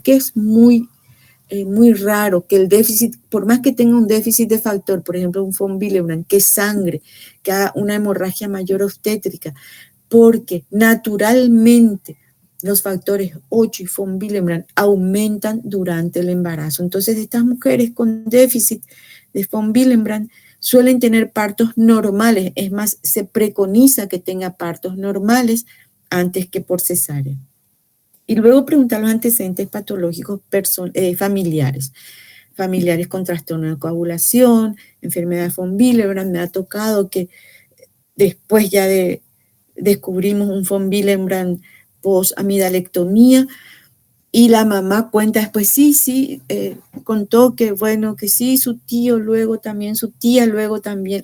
que es muy raro que el déficit, por más que tenga un déficit de factor, por ejemplo un von Willebrand, que sangre, que haga una hemorragia mayor obstétrica, porque naturalmente los factores 8 y von Willebrand aumentan durante el embarazo. Entonces estas mujeres con déficit de von Willebrand suelen tener partos normales, es más, se preconiza que tenga partos normales antes que por cesárea. Y luego preguntar los antecedentes patológicos familiares con trastorno de coagulación, enfermedad de von Willebrand. Me ha tocado que después ya descubrimos un von Willebrand post-amidalectomía, y la mamá cuenta después, contó que bueno, que sí, su tía luego también,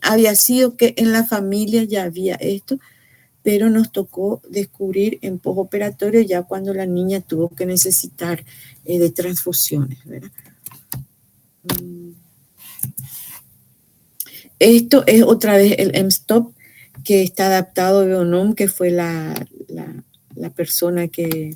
había sido que en la familia ya había esto, pero nos tocó descubrir en postoperatorio ya cuando la niña tuvo que necesitar de transfusiones, ¿verdad? Esto es otra vez el mSToPS, que está adaptado a Beonom, que fue la persona que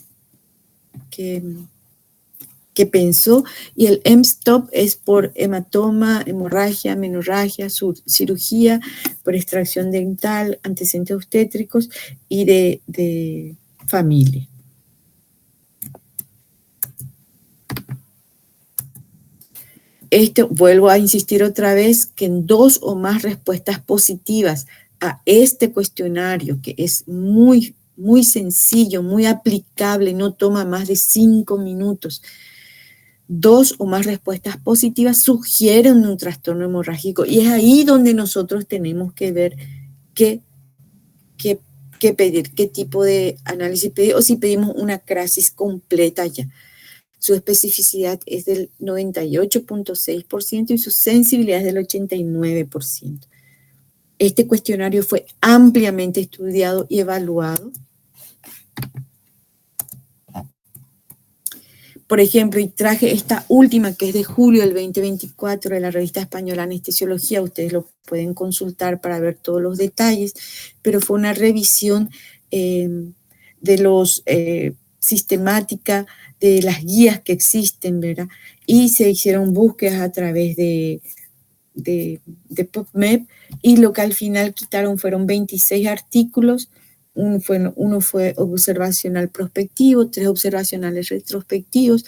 pensó, y el mSToPS es por hematoma, hemorragia, menorragia, cirugía, por extracción dental, antecedentes obstétricos y de familia. Vuelvo a insistir otra vez que en 2 o más respuestas positivas a este cuestionario, que es muy sencillo, muy aplicable, no toma más de 5 minutos, 2 o más respuestas positivas sugieren un trastorno hemorrágico, y es ahí donde nosotros tenemos que ver qué pedir, qué tipo de análisis pedir, o si pedimos una crisis completa ya. Su especificidad es del 98.6% y su sensibilidad es del 89%. Este cuestionario fue ampliamente estudiado y evaluado. Por ejemplo, y traje esta última que es de julio del 2024 de la revista española Anestesiología. Ustedes lo pueden consultar para ver todos los detalles, pero fue una revisión de los sistemática de las guías que existen, ¿verdad? Y se hicieron búsquedas a través de PubMed, y lo que al final quitaron fueron 26 artículos. Uno fue observacional prospectivo, 3 observacionales retrospectivos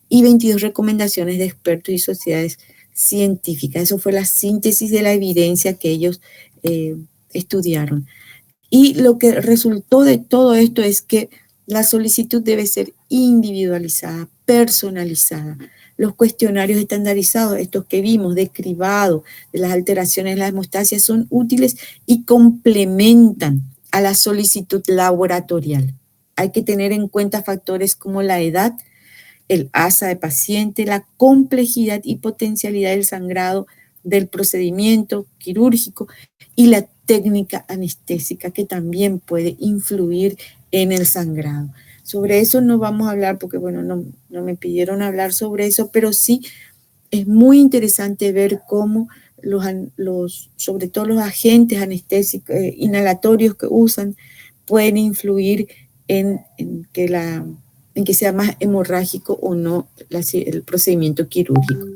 y 22 recomendaciones de expertos y sociedades científicas. Eso fue la síntesis de la evidencia que ellos estudiaron. Y lo que resultó de todo esto es que la solicitud debe ser individualizada, personalizada. Los cuestionarios estandarizados, estos que vimos, de cribado, de las alteraciones en la hemostasia, son útiles y complementan a la solicitud laboratorial. Hay que tener en cuenta factores como la edad, el ASA de paciente, la complejidad y potencialidad del sangrado, del procedimiento quirúrgico y la técnica anestésica, que también puede influir en el sangrado. Sobre eso no vamos a hablar porque, bueno, no me pidieron hablar sobre eso, pero sí es muy interesante ver cómo sobre todo los agentes anestésicos, inhalatorios que usan, pueden influir en que sea más hemorrágico o no el procedimiento quirúrgico.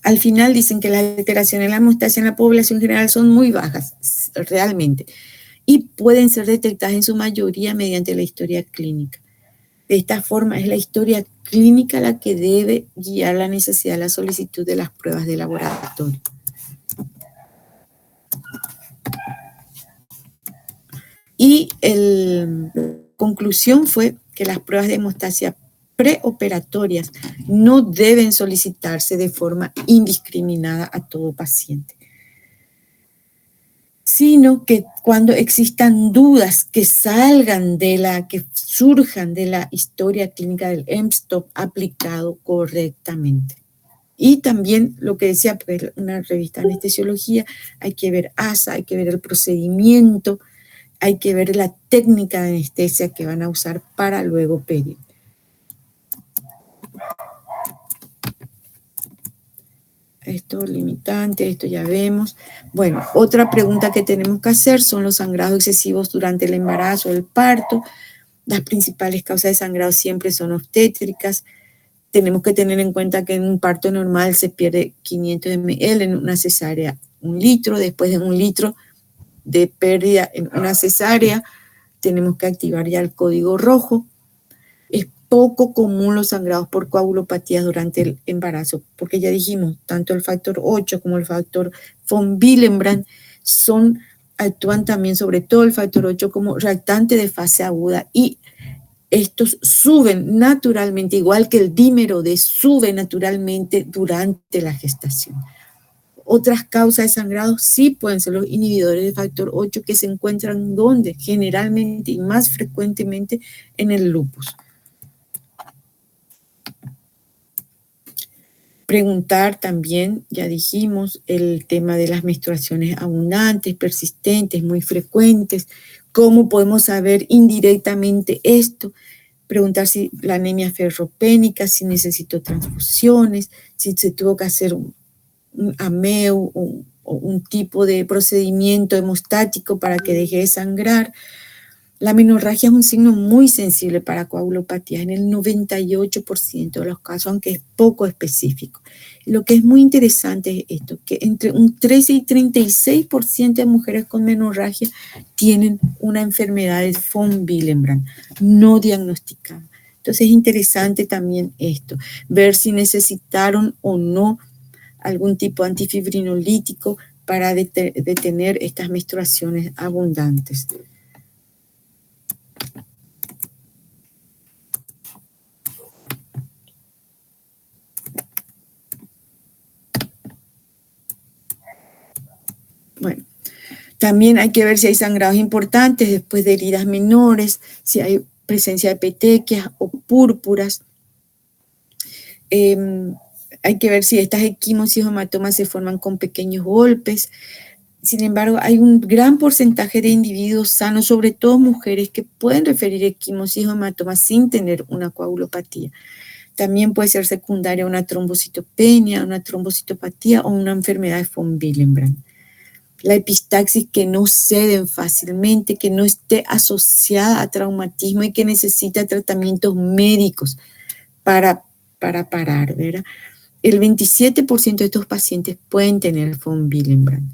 Al final dicen que las alteraciones en la hemostasia en la población general son muy bajas, realmente, y pueden ser detectadas en su mayoría mediante la historia clínica. De esta forma es la historia clínica la que debe guiar la necesidad de la solicitud de las pruebas de laboratorio. Y la conclusión fue que las pruebas de hemostasia preoperatorias no deben solicitarse de forma indiscriminada a todo paciente, sino que cuando existan dudas que surjan de la historia clínica del mSToPS aplicado correctamente. Y también lo que decía, pues, una revista de anestesiología, hay que ver ASA, hay que ver el procedimiento, hay que ver la técnica de anestesia que van a usar para luego pedir. Esto limitante, esto ya vemos. Bueno, otra pregunta que tenemos que hacer son los sangrados excesivos durante el embarazo, el parto. Las principales causas de sangrado siempre son obstétricas. Tenemos que tener en cuenta que en un parto normal se pierde 500 ml, en una cesárea 1 litro, después de 1 litro de pérdida en una cesárea, tenemos que activar ya el código rojo. Es poco común los sangrados por coagulopatías durante el embarazo, porque ya dijimos, tanto el factor 8 como el factor von Willebrand actúan también, sobre todo el factor 8, como reactante de fase aguda, y estos suben naturalmente, igual que el dímero D sube naturalmente durante la gestación. Otras causas de sangrado sí pueden ser los inhibidores de factor 8, que se encuentran ¿dónde? Generalmente y más frecuentemente en el lupus. Preguntar también, ya dijimos, el tema de las menstruaciones abundantes, persistentes, muy frecuentes. ¿Cómo podemos saber indirectamente esto? Preguntar si la anemia ferropénica, si necesitó transfusiones, si se tuvo que hacer un AMEU o un tipo de procedimiento hemostático para que deje de sangrar. La menorragia es un signo muy sensible para coagulopatía en el 98% de los casos, aunque es poco específico. Lo que es muy interesante es esto, que entre un 13 y 36% de mujeres con menorragia tienen una enfermedad de von Willebrand no diagnosticada. Entonces es interesante también esto, ver si necesitaron o no algún tipo de antifibrinolítico para detener estas menstruaciones abundantes. Bueno, también hay que ver si hay sangrados importantes después de heridas menores, si hay presencia de petequias o púrpuras. Hay que ver si estas equimosis o hematomas se forman con pequeños golpes. Sin embargo, hay un gran porcentaje de individuos sanos, sobre todo mujeres, que pueden referir equimosis o hematomas sin tener una coagulopatía. También puede ser secundaria a una trombocitopenia, una trombocitopatía o una enfermedad de von Willebrand. La epistaxis que no ceden fácilmente, que no esté asociada a traumatismo y que necesita tratamientos médicos para parar, ¿verdad? El 27% de estos pacientes pueden tener von Willebrand.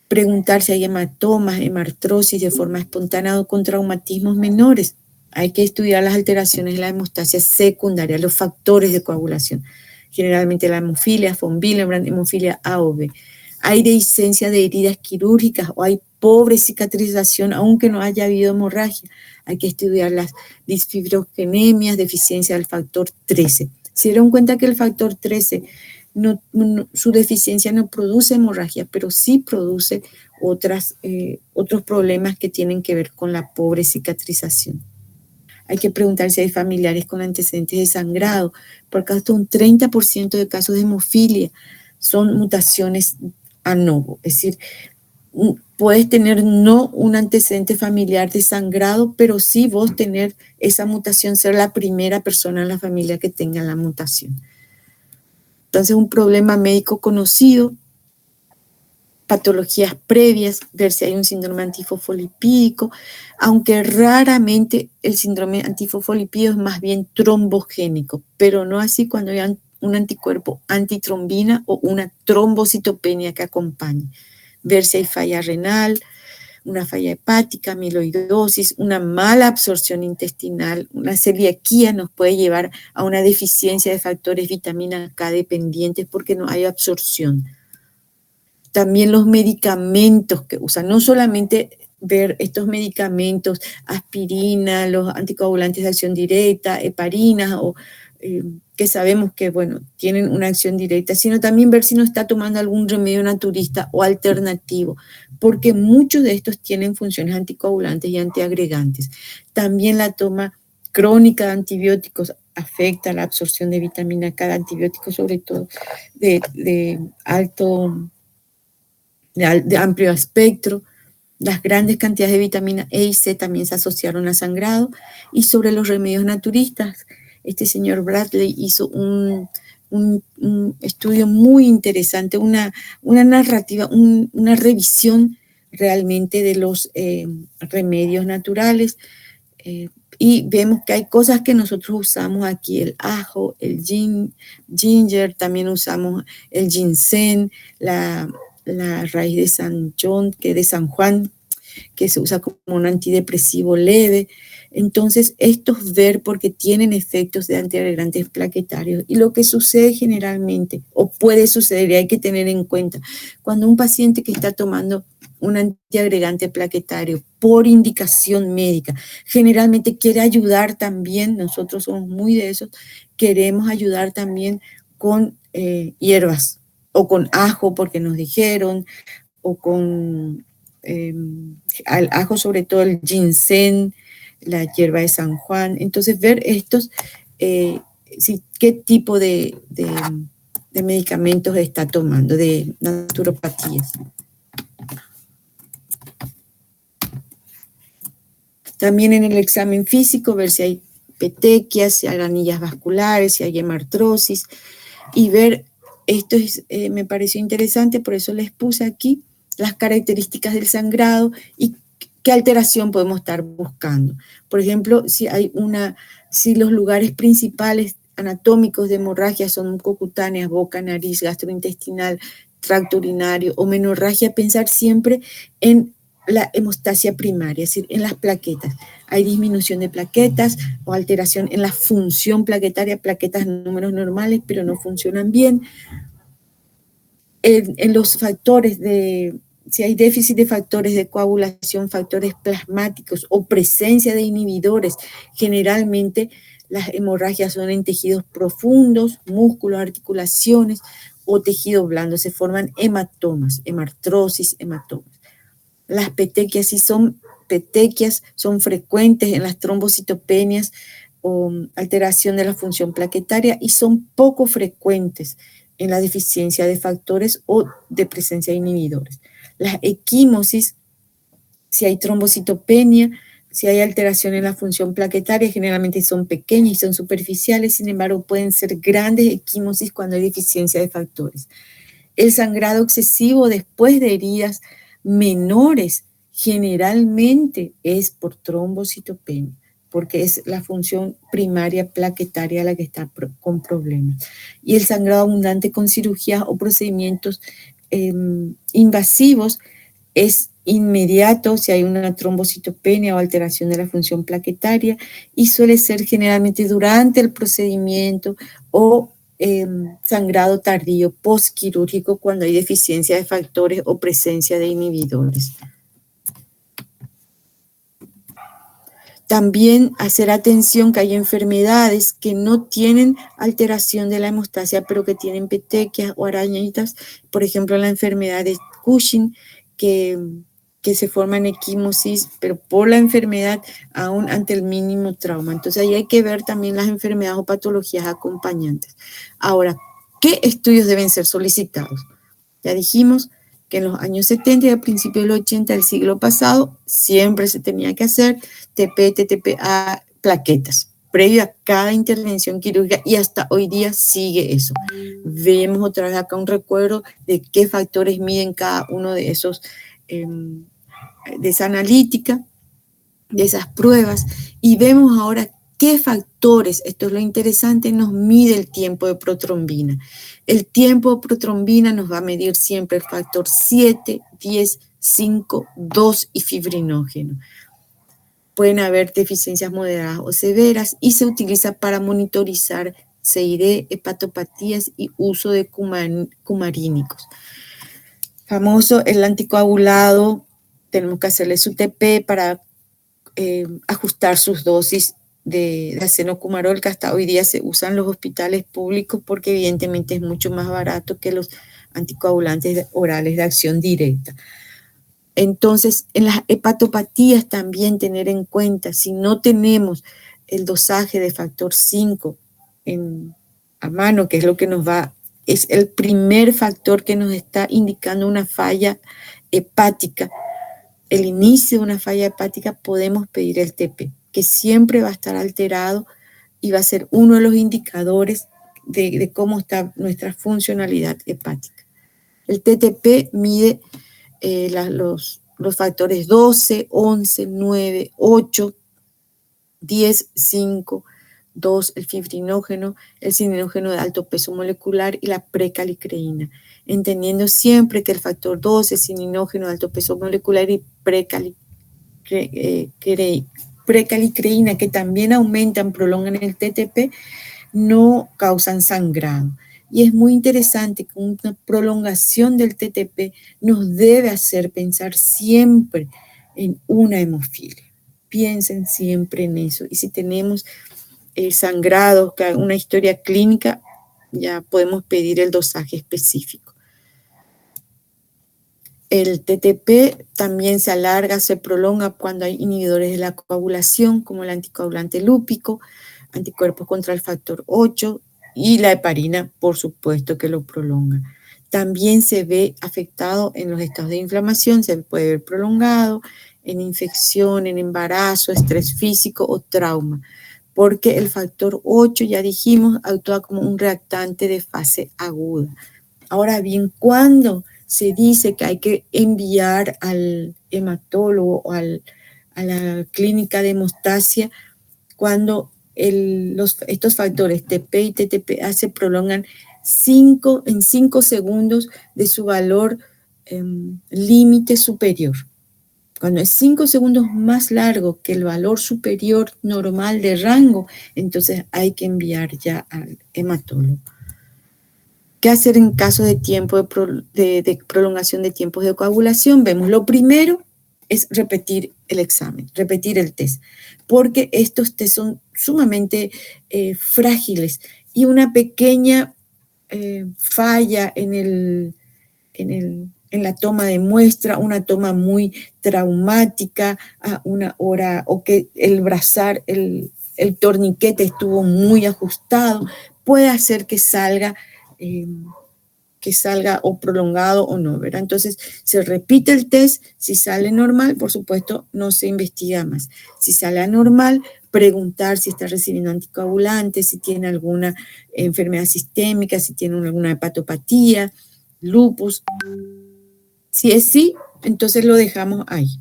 Preguntar si hay hematomas, hemartrosis de forma espontánea o con traumatismos menores. Hay que estudiar las alteraciones de la hemostasia secundaria, los factores de coagulación. Generalmente la hemofilia, von Willebrand, hemofilia A o B. Hay dehiscencia de heridas quirúrgicas o hay pobre cicatrización, aunque no haya habido hemorragia. Hay que estudiar las disfibrogénemias, deficiencia del factor 13. Se dieron cuenta que el factor 13, su deficiencia no produce hemorragia, pero sí produce otros problemas que tienen que ver con la pobre cicatrización. Hay que preguntar si hay familiares con antecedentes de sangrado, porque hasta un 30% de casos de hemofilia son mutaciones a novo, es decir, puedes tener no un antecedente familiar de sangrado, pero sí vos tener esa mutación, ser la primera persona en la familia que tenga la mutación. Entonces, un problema médico conocido, patologías previas, ver si hay un síndrome antifosfolipídico, aunque raramente el síndrome antifosfolipídico es más bien trombogénico, pero no así cuando hay un anticuerpo antitrombina o una trombocitopenia que acompañe. Ver si hay falla renal, una falla hepática, amiloidosis, una mala absorción intestinal, una celiaquía nos puede llevar a una deficiencia de factores vitamina K dependientes porque no hay absorción. También los medicamentos que usan, no solamente ver estos medicamentos, aspirina, los anticoagulantes de acción directa, heparinas o que sabemos que, bueno, tienen una acción directa, sino también ver si no está tomando algún remedio naturista o alternativo, porque muchos de estos tienen funciones anticoagulantes y antiagregantes. También la toma crónica de antibióticos afecta la absorción de vitamina K, de antibióticos sobre todo de amplio espectro. Las grandes cantidades de vitamina E y C también se asociaron a sangrado. Y sobre los remedios naturistas, este señor Bradley hizo un estudio muy interesante, una narrativa, una revisión realmente de los remedios naturales. y vemos que hay cosas que nosotros usamos aquí, el ajo, el ginger, también usamos el ginseng, la raíz de San Juan, que se usa como un antidepresivo leve. Entonces, estos ver porque tienen efectos de antiagregantes plaquetarios. Y lo que sucede generalmente, o puede suceder, y hay que tener en cuenta, cuando un paciente que está tomando un antiagregante plaquetario por indicación médica, generalmente quiere ayudar también, nosotros somos muy de esos, queremos ayudar también con hierbas, o con ajo porque nos dijeron, o con al ajo, sobre todo el ginseng, la hierba de San Juan. Entonces, ver estos, qué tipo de medicamentos está tomando, de naturopatías. También en el examen físico, ver si hay petequias, si hay aranillas vasculares, si hay hemartrosis, y ver, esto me pareció interesante, por eso les puse aquí las características del sangrado y qué alteración podemos estar buscando. Por ejemplo, si los lugares principales anatómicos de hemorragia son mucocutáneas, boca, nariz, gastrointestinal, tracto urinario o menorragia, pensar siempre en la hemostasia primaria, es decir, en las plaquetas. Hay disminución de plaquetas o alteración en la función plaquetaria, plaquetas en números normales, pero no funcionan bien. En los factores si hay déficit de factores de coagulación, factores plasmáticos o presencia de inhibidores, generalmente las hemorragias son en tejidos profundos, músculos, articulaciones o tejido blando, se forman hematomas, hemartrosis, hematomas. Las petequias, si son petequias, son frecuentes en las trombocitopenias o alteración de la función plaquetaria y son poco frecuentes en la deficiencia de factores o de presencia de inhibidores. Las equimosis, si hay trombocitopenia, si hay alteración en la función plaquetaria, generalmente son pequeñas y son superficiales, sin embargo pueden ser grandes equimosis cuando hay deficiencia de factores. El sangrado excesivo después de heridas menores generalmente es por trombocitopenia, porque es la función primaria plaquetaria la que está con problemas. Y el sangrado abundante con cirugías o procedimientos invasivos es inmediato si hay una trombocitopenia o alteración de la función plaquetaria y suele ser generalmente durante el procedimiento o sangrado tardío postquirúrgico cuando hay deficiencia de factores o presencia de inhibidores. También hacer atención que hay enfermedades que no tienen alteración de la hemostasia, pero que tienen petequias o arañitas, por ejemplo la enfermedad de Cushing, que se forma en equimosis, pero por la enfermedad aún ante el mínimo trauma. Entonces ahí hay que ver también las enfermedades o patologías acompañantes. Ahora, ¿qué estudios deben ser solicitados? Ya dijimos que en los años 70 y a principios de los 80 del siglo pasado siempre se tenía que hacer TP, TTPA, plaquetas, previo a cada intervención quirúrgica y hasta hoy día sigue eso. Vemos otra vez acá un recuerdo de qué factores miden cada uno de esos, de esa analítica, de esas pruebas, y vemos ahora qué factores, esto es lo interesante, nos mide el tiempo de protrombina. El tiempo de protrombina nos va a medir siempre el factor 7, 10, 5, 2 y fibrinógeno. Pueden haber deficiencias moderadas o severas y se utiliza para monitorizar CID, hepatopatías y uso de cumarínicos. Famoso el anticoagulado, tenemos que hacerle su TP para ajustar sus dosis de acenocumarol, que hasta hoy día se usan en los hospitales públicos porque evidentemente es mucho más barato que los anticoagulantes orales de acción directa. Entonces, en las hepatopatías también tener en cuenta, si no tenemos el dosaje de factor 5 a mano, que es lo que es el primer factor que nos está indicando una falla hepática, el inicio de una falla hepática, podemos pedir el TP, que siempre va a estar alterado y va a ser uno de los indicadores de cómo está nuestra funcionalidad hepática. El TTP mide los factores 12, 11, 9, 8 10, 5, 2, el fibrinógeno, el cininógeno de alto peso molecular y la precalicreína, entendiendo siempre que el factor 2 es cininógeno de alto peso molecular y precalicreína, que también aumentan, prolongan el TTP, no causan sangrado. Y es muy interesante que una prolongación del TTP nos debe hacer pensar siempre en una hemofilia. Piensen siempre en eso. Y si tenemos sangrados, una historia clínica, ya podemos pedir el dosaje específico. El TTP también se alarga, se prolonga cuando hay inhibidores de la coagulación, como el anticoagulante lúpico, anticuerpos contra el factor 8 y la heparina, por supuesto que lo prolonga. También se ve afectado en los estados de inflamación, se puede ver prolongado en infección, en embarazo, estrés físico o trauma, porque el factor 8, ya dijimos, actúa como un reactante de fase aguda. Ahora bien, ¿cuándo se dice que hay que enviar al hematólogo o a la clínica de hemostasia? Cuando estos factores TP y TTPA se prolongan en 5 segundos de su valor límite superior. Cuando es 5 segundos más largo que el valor superior normal de rango, entonces hay que enviar ya al hematólogo. ¿Qué hacer en caso de tiempo de prolongación de tiempos de coagulación? Vemos, lo primero es repetir el examen, repetir el test, porque estos test son sumamente frágiles y una pequeña falla en la toma de muestra, una toma muy traumática a una hora, o que el brazar, el torniquete estuvo muy ajustado, puede hacer que salga o prolongado o no, ¿verdad? Entonces, se repite el test, si sale normal, por supuesto, no se investiga más. Si sale anormal, preguntar si está recibiendo anticoagulantes, si tiene alguna enfermedad sistémica, si tiene alguna hepatopatía, lupus. Si es sí, entonces lo dejamos ahí.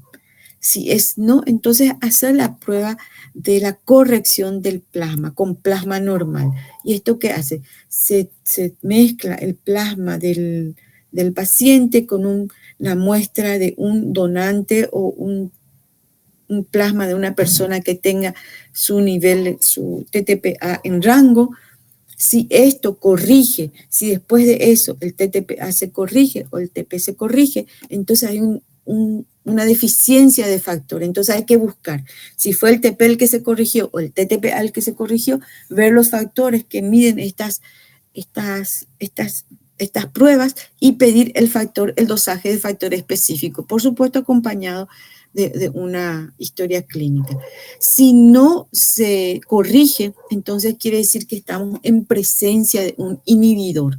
Si es no, entonces hacer la prueba de la corrección del plasma con plasma normal. ¿Y esto qué hace? Se mezcla el plasma del paciente con una muestra de un donante o un plasma de una persona que tenga su nivel, su TTPA en rango. Si esto corrige, si después de eso el TTPA se corrige o el TP se corrige, entonces hay una deficiencia de factor. Entonces hay que buscar si fue el TP el que se corrigió o el TTPA el que se corrigió, ver los factores que miden estas pruebas y pedir el dosaje de factor específico, por supuesto acompañado de una historia clínica. Si no se corrige, entonces quiere decir que estamos en presencia de un inhibidor.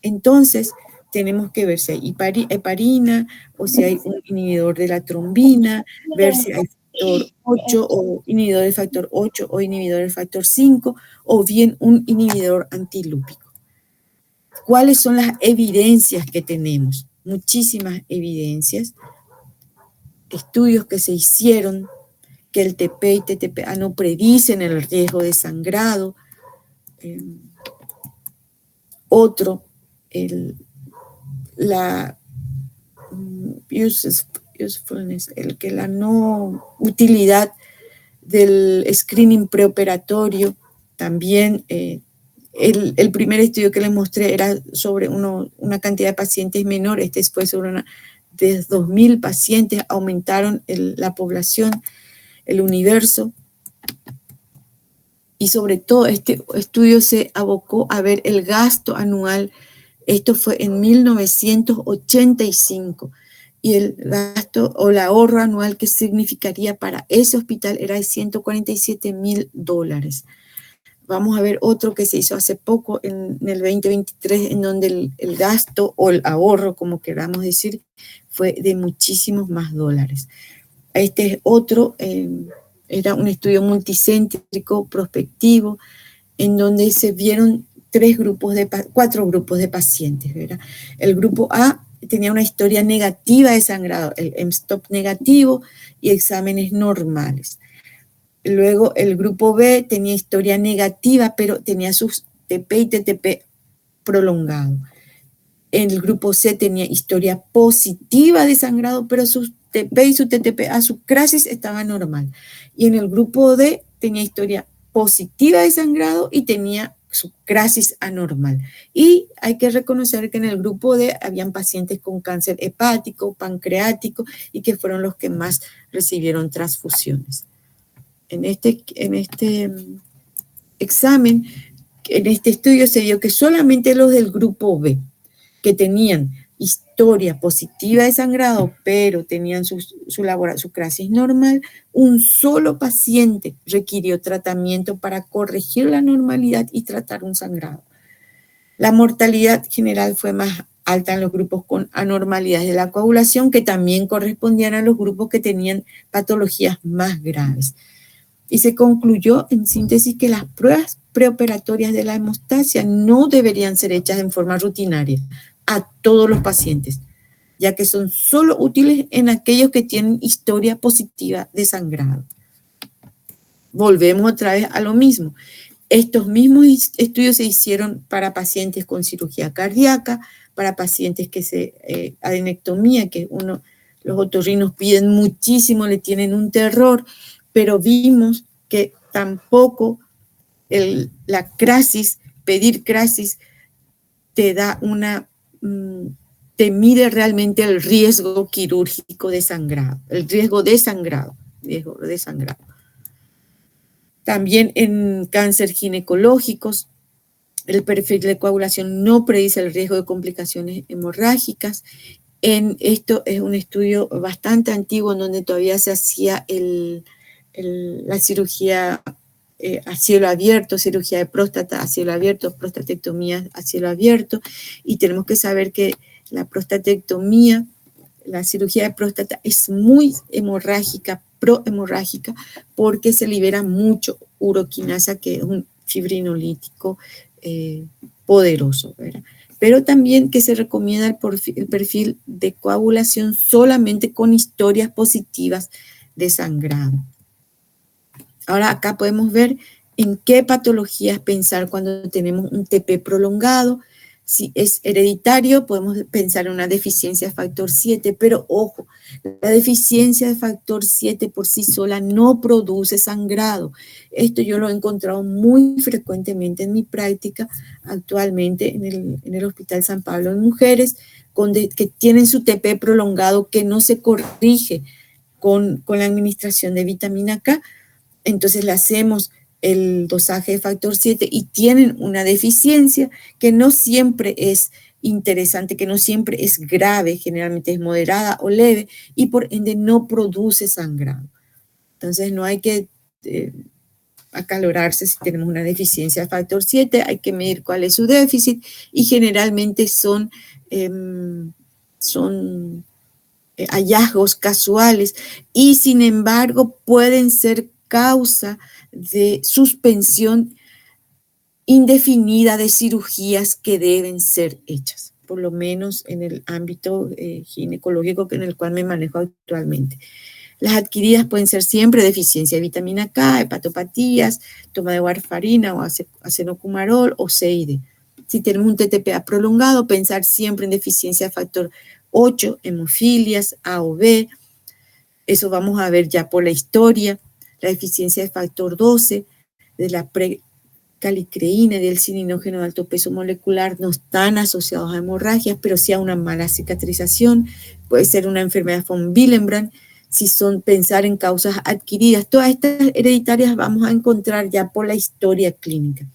Entonces, tenemos que ver si hay heparina o si hay un inhibidor de la trombina, ver si hay factor 8 o inhibidor del factor 8 o inhibidor del factor 5 o bien un inhibidor antilúpico. ¿Cuáles son las evidencias que tenemos? Muchísimas evidencias. Estudios que se hicieron que el TP y TTPA no predicen el riesgo de sangrado. Otro, la usefulness, la no utilidad del screening preoperatorio. También el primer estudio que les mostré era sobre una cantidad de pacientes menor. Este fue sobre de 2.000 pacientes, aumentaron la población, el universo. Y sobre todo este estudio se abocó a ver el gasto anual. Esto fue en 1985. Y el gasto o el ahorro anual que significaría para ese hospital era de $147,000. Vamos a ver otro que se hizo hace poco, en el 2023, en donde el gasto o el ahorro, como queramos decir, fue de muchísimos más dólares. Este es otro, era un estudio multicéntrico prospectivo, en donde se vieron 4 grupos de pacientes, ¿verdad? El grupo A tenía una historia negativa de sangrado, el mSToPS negativo y exámenes normales. Luego el grupo B tenía historia negativa, pero tenía sus TP y TTP prolongado. En el grupo C tenía historia positiva de sangrado, pero su TP y su TTP a su crisis estaba normal. Y en el grupo D tenía historia positiva de sangrado y tenía su crisis anormal. Y hay que reconocer que en el grupo D habían pacientes con cáncer hepático, pancreático, y que fueron los que más recibieron transfusiones. En este examen, en este estudio se vio que solamente los del grupo B, que tenían historia positiva de sangrado, pero tenían su crisis normal, un solo paciente requirió tratamiento para corregir la normalidad y tratar un sangrado. La mortalidad general fue más alta en los grupos con anormalidades de la coagulación, que también correspondían a los grupos que tenían patologías más graves. Y se concluyó en síntesis que las pruebas preoperatorias de la hemostasia no deberían ser hechas en forma rutinaria a todos los pacientes, ya que son solo útiles en aquellos que tienen historia positiva de sangrado. Volvemos otra vez a lo mismo. Estos mismos estudios se hicieron para pacientes con cirugía cardíaca, para pacientes que adenectomía, que los otorrinos piden muchísimo, le tienen un terror, pero vimos que tampoco la crisis, pedir crisis, te da te mide realmente el riesgo quirúrgico de sangrado, el riesgo de sangrado. También en cáncer ginecológicos, el perfil de coagulación no predice el riesgo de complicaciones hemorrágicas. Esto es un estudio bastante antiguo en donde todavía se hacía la cirugía a cielo abierto, cirugía de próstata a cielo abierto, prostatectomía a cielo abierto, y tenemos que saber que la prostatectomía, la cirugía de próstata es muy hemorrágica, prohemorrágica, porque se libera mucho uroquinasa, que es un fibrinolítico poderoso, ¿verdad? Pero también que se recomienda el perfil de coagulación solamente con historias positivas de sangrado. Ahora acá podemos ver en qué patologías pensar cuando tenemos un TP prolongado. Si es hereditario, podemos pensar en una deficiencia de factor 7, pero ojo, la deficiencia de factor 7 por sí sola no produce sangrado. Esto yo lo he encontrado muy frecuentemente en mi práctica actualmente en el Hospital San Pablo en mujeres que tienen su TP prolongado que no se corrige con la administración de vitamina K. Entonces le hacemos el dosaje de factor 7 y tienen una deficiencia que no siempre es interesante, que no siempre es grave, generalmente es moderada o leve y por ende no produce sangrado. Entonces no hay que acalorarse si tenemos una deficiencia de factor 7, hay que medir cuál es su déficit y generalmente son hallazgos casuales y sin embargo pueden ser causa de suspensión indefinida de cirugías que deben ser hechas, por lo menos en el ámbito ginecológico en el cual me manejo actualmente. Las adquiridas pueden ser siempre deficiencia de vitamina K, hepatopatías, toma de warfarina o acenocumarol o CID. Si tenemos un TTPA prolongado, pensar siempre en deficiencia de factor 8, hemofilias, A o B. Eso vamos a ver ya por la historia. La deficiencia de factor 12, de la precalicreína y del cininógeno de alto peso molecular no están asociados a hemorragias, pero sí a una mala cicatrización. Puede ser una enfermedad von Willebrand, si son pensar en causas adquiridas. Todas estas hereditarias vamos a encontrar ya por la historia clínica.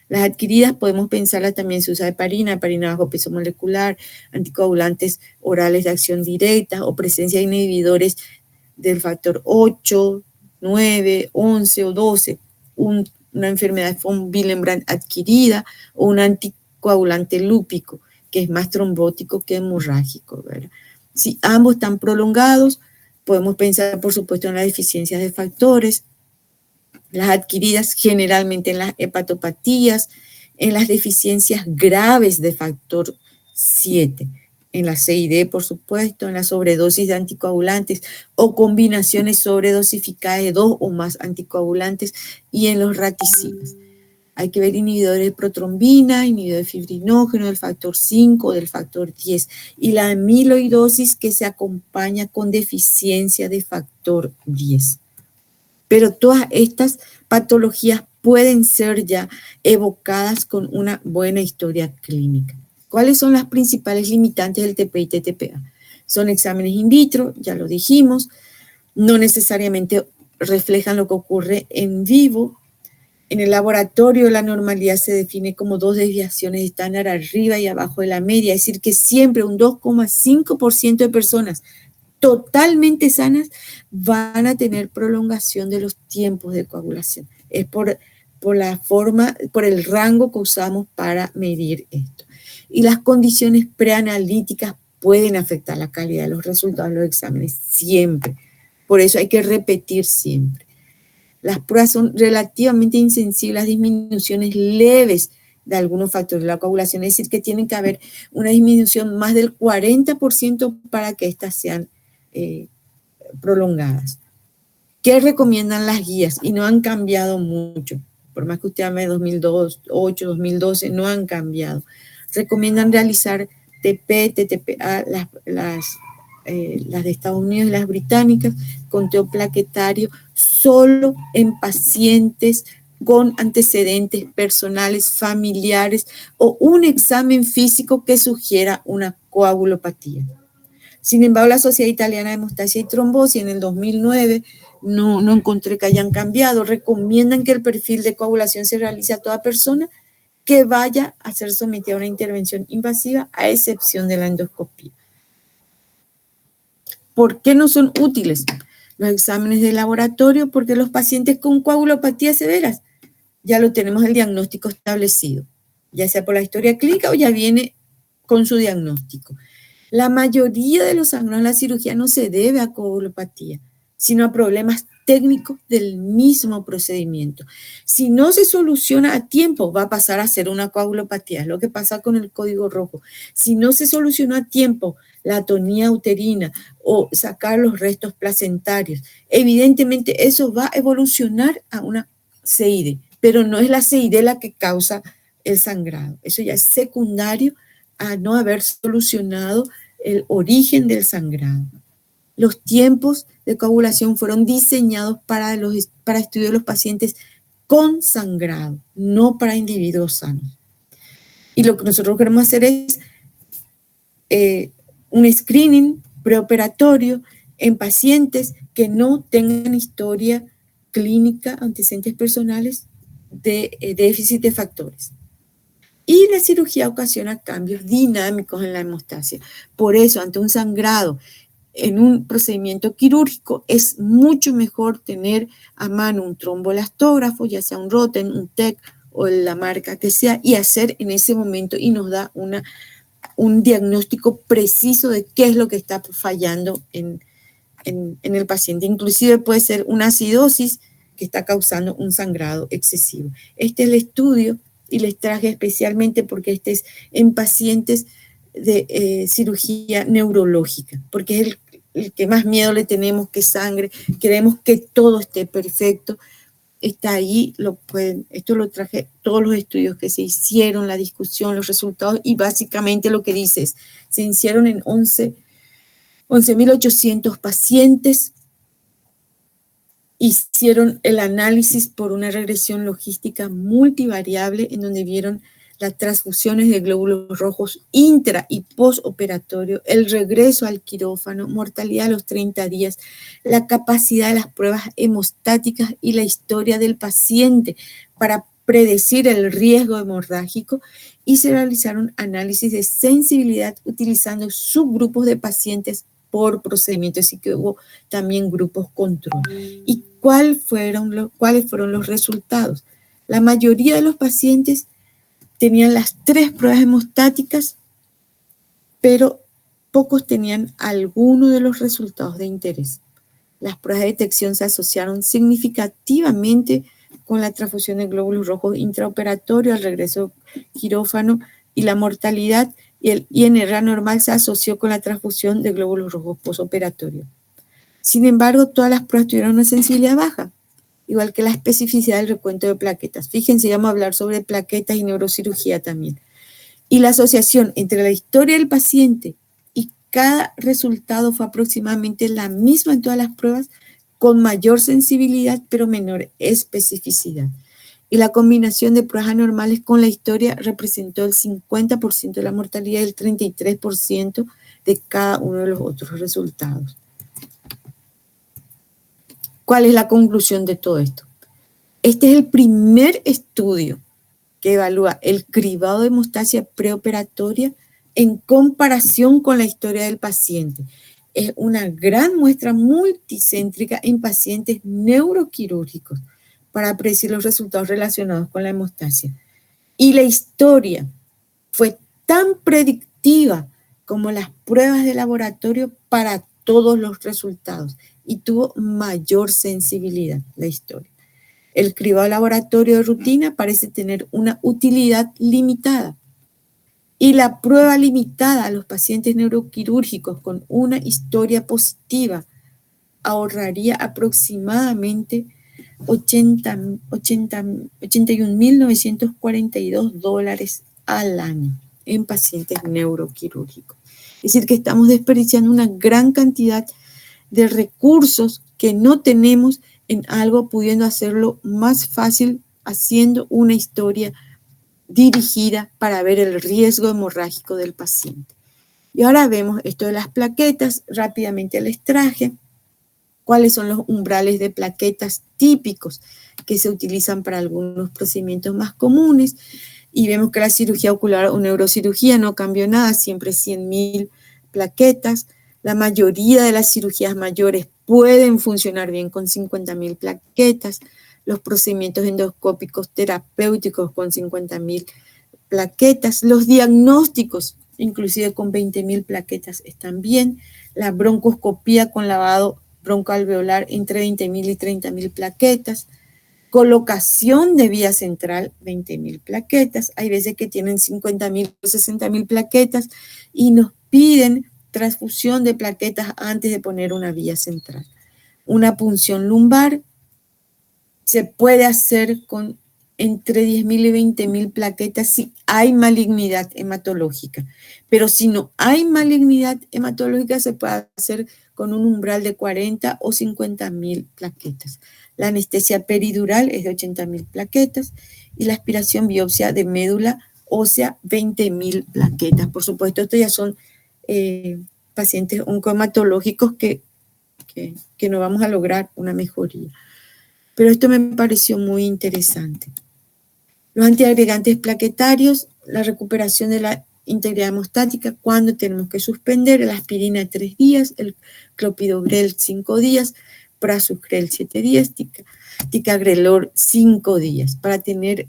Las adquiridas podemos pensarla también, se usa heparina bajo peso molecular, anticoagulantes orales de acción directa o presencia de inhibidores del factor 8, 9, 11 o 12, una enfermedad von Willebrand adquirida o un anticoagulante lúpico, que es más trombótico que hemorrágico, ¿verdad? Si ambos están prolongados, podemos pensar, por supuesto, en las deficiencias de factores, las adquiridas generalmente en las hepatopatías, en las deficiencias graves de factor 7, en la CID, por supuesto, en la sobredosis de anticoagulantes o combinaciones sobredosificadas de 2 o más anticoagulantes y en los raticidas. Hay que ver inhibidores de protrombina, inhibidores de fibrinógeno, del factor 5 o del factor 10 y la amiloidosis que se acompaña con deficiencia de factor 10. Pero todas estas patologías pueden ser ya evocadas con una buena historia clínica. ¿Cuáles son las principales limitantes del TP y TTPA? Son exámenes in vitro, ya lo dijimos, no necesariamente reflejan lo que ocurre en vivo. En el laboratorio la normalidad se define como 2 desviaciones estándar arriba y abajo de la media, es decir, que siempre un 2,5% de personas totalmente sanas van a tener prolongación de los tiempos de coagulación. Es por la forma, por el rango que usamos para medir esto. Y las condiciones preanalíticas pueden afectar la calidad de los resultados de los exámenes siempre. Por eso hay que repetir siempre. Las pruebas son relativamente insensibles a disminuciones leves de algunos factores de la coagulación, es decir, que tienen que haber una disminución más del 40% para que estas sean prolongadas. ¿Qué recomiendan las guías? Y no han cambiado mucho, por más que usted hable de 2008, 2012, no han cambiado. Recomiendan realizar TP, TTPA, las de Estados Unidos y las británicas, conteo plaquetario, solo en pacientes con antecedentes personales, familiares o un examen físico que sugiera una coagulopatía. Sin embargo, la Sociedad Italiana de Hemostasia y Trombosis en el 2009 no encontré que hayan cambiado. Recomiendan que el perfil de coagulación se realice a toda persona que vaya a ser sometida a una intervención invasiva, a excepción de la endoscopía. ¿Por qué no son útiles los exámenes de laboratorio? Porque los pacientes con coagulopatías severas ya lo tenemos el diagnóstico establecido, ya sea por la historia clínica o ya viene con su diagnóstico. La mayoría de los sangrados en la cirugía no se debe a coagulopatía, sino a problemas técnicos del mismo procedimiento. Si no se soluciona a tiempo, va a pasar a ser una coagulopatía, es lo que pasa con el código rojo. Si no se solucionó a tiempo la atonía uterina o sacar los restos placentarios, evidentemente eso va a evolucionar a una CID, pero no es la CID la que causa el sangrado. Eso ya es secundario a no haber solucionado el origen del sangrado. Los tiempos de coagulación fueron diseñados para estudio de los pacientes con sangrado, no para individuos sanos. Y lo que nosotros queremos hacer es un screening preoperatorio en pacientes que no tengan historia clínica, antecedentes personales de déficit de factores. Y la cirugía ocasiona cambios dinámicos en la hemostasia. Por eso, ante un sangrado en un procedimiento quirúrgico, es mucho mejor tener a mano un tromboelastógrafo, ya sea un Rotem, un TEC o la marca que sea, y hacer en ese momento y nos da un diagnóstico preciso de qué es lo que está fallando en el paciente. Inclusive puede ser una acidosis que está causando un sangrado excesivo. Este es el estudio y les traje especialmente porque este es en pacientes de cirugía neurológica, porque es el que más miedo le tenemos, que sangre, queremos que todo esté perfecto. Está ahí, esto lo traje, todos los estudios que se hicieron, la discusión, los resultados, y básicamente lo que dice es, se hicieron en 11.800 pacientes, hicieron el análisis por una regresión logística multivariable en donde vieron las transfusiones de glóbulos rojos intra y postoperatorio, el regreso al quirófano, mortalidad a los 30 días, la capacidad de las pruebas hemostáticas y la historia del paciente para predecir el riesgo hemorrágico, y se realizaron análisis de sensibilidad utilizando subgrupos de pacientes por procedimiento, así que hubo también grupos control. ¿Y cuáles fueron los resultados? La mayoría de los pacientes tenían las 3 pruebas hemostáticas, pero pocos tenían alguno de los resultados de interés. Las pruebas de detección se asociaron significativamente con la transfusión de glóbulos rojos intraoperatorio, al regreso quirófano y la mortalidad, y el INR anormal se asoció con la transfusión de glóbulos rojos postoperatorio. Sin embargo, todas las pruebas tuvieron una sensibilidad baja, igual que la especificidad del recuento de plaquetas. Fíjense, vamos a hablar sobre plaquetas y neurocirugía también. Y la asociación entre la historia del paciente y cada resultado fue aproximadamente la misma en todas las pruebas, con mayor sensibilidad pero menor especificidad. Y la combinación de pruebas anormales con la historia representó el 50% de la mortalidad y el 33% de cada uno de los otros resultados. ¿Cuál es la conclusión de todo esto? Este es el primer estudio que evalúa el cribado de hemostasia preoperatoria en comparación con la historia del paciente. Es una gran muestra multicéntrica en pacientes neuroquirúrgicos para predecir los resultados relacionados con la hemostasia. Y la historia fue tan predictiva como las pruebas de laboratorio para todos los resultados y tuvo mayor sensibilidad la historia. El cribado laboratorio de rutina parece tener una utilidad limitada y la prueba limitada a los pacientes neuroquirúrgicos con una historia positiva ahorraría aproximadamente $81.942 al año en pacientes neuroquirúrgicos. Es decir, que estamos desperdiciando una gran cantidad de recursos que no tenemos en algo pudiendo hacerlo más fácil haciendo una historia dirigida para ver el riesgo hemorrágico del paciente. Y ahora vemos esto de las plaquetas, rápidamente les traje cuáles son los umbrales de plaquetas típicos que se utilizan para algunos procedimientos más comunes, y vemos que la cirugía ocular o neurocirugía no cambió nada, siempre 100.000 plaquetas. La mayoría de las cirugías mayores pueden funcionar bien con 50.000 plaquetas, los procedimientos endoscópicos terapéuticos con 50.000 plaquetas, los diagnósticos inclusive con 20.000 plaquetas están bien, la broncoscopía con lavado broncoalveolar entre 20.000 y 30.000 plaquetas, colocación de vía central 20.000 plaquetas, hay veces que tienen 50.000 o 60.000 plaquetas y nos piden transfusión de plaquetas antes de poner una vía central. Una punción lumbar se puede hacer con entre 10.000 y 20.000 plaquetas si hay malignidad hematológica, pero si no hay malignidad hematológica se puede hacer con un umbral de 40 o 50.000 plaquetas. La anestesia peridural es de 80.000 plaquetas y la aspiración biopsia de médula ósea 20.000 plaquetas. Por supuesto, estos ya son pacientes oncohematológicos que no vamos a lograr una mejoría. Pero esto me pareció muy interesante. Los antiagregantes plaquetarios, la recuperación de la integridad hemostática, cuando tenemos que suspender la aspirina 3 días, el clopidogrel 5 días, prasugrel 7 días, ticagrelor 5 días, para tener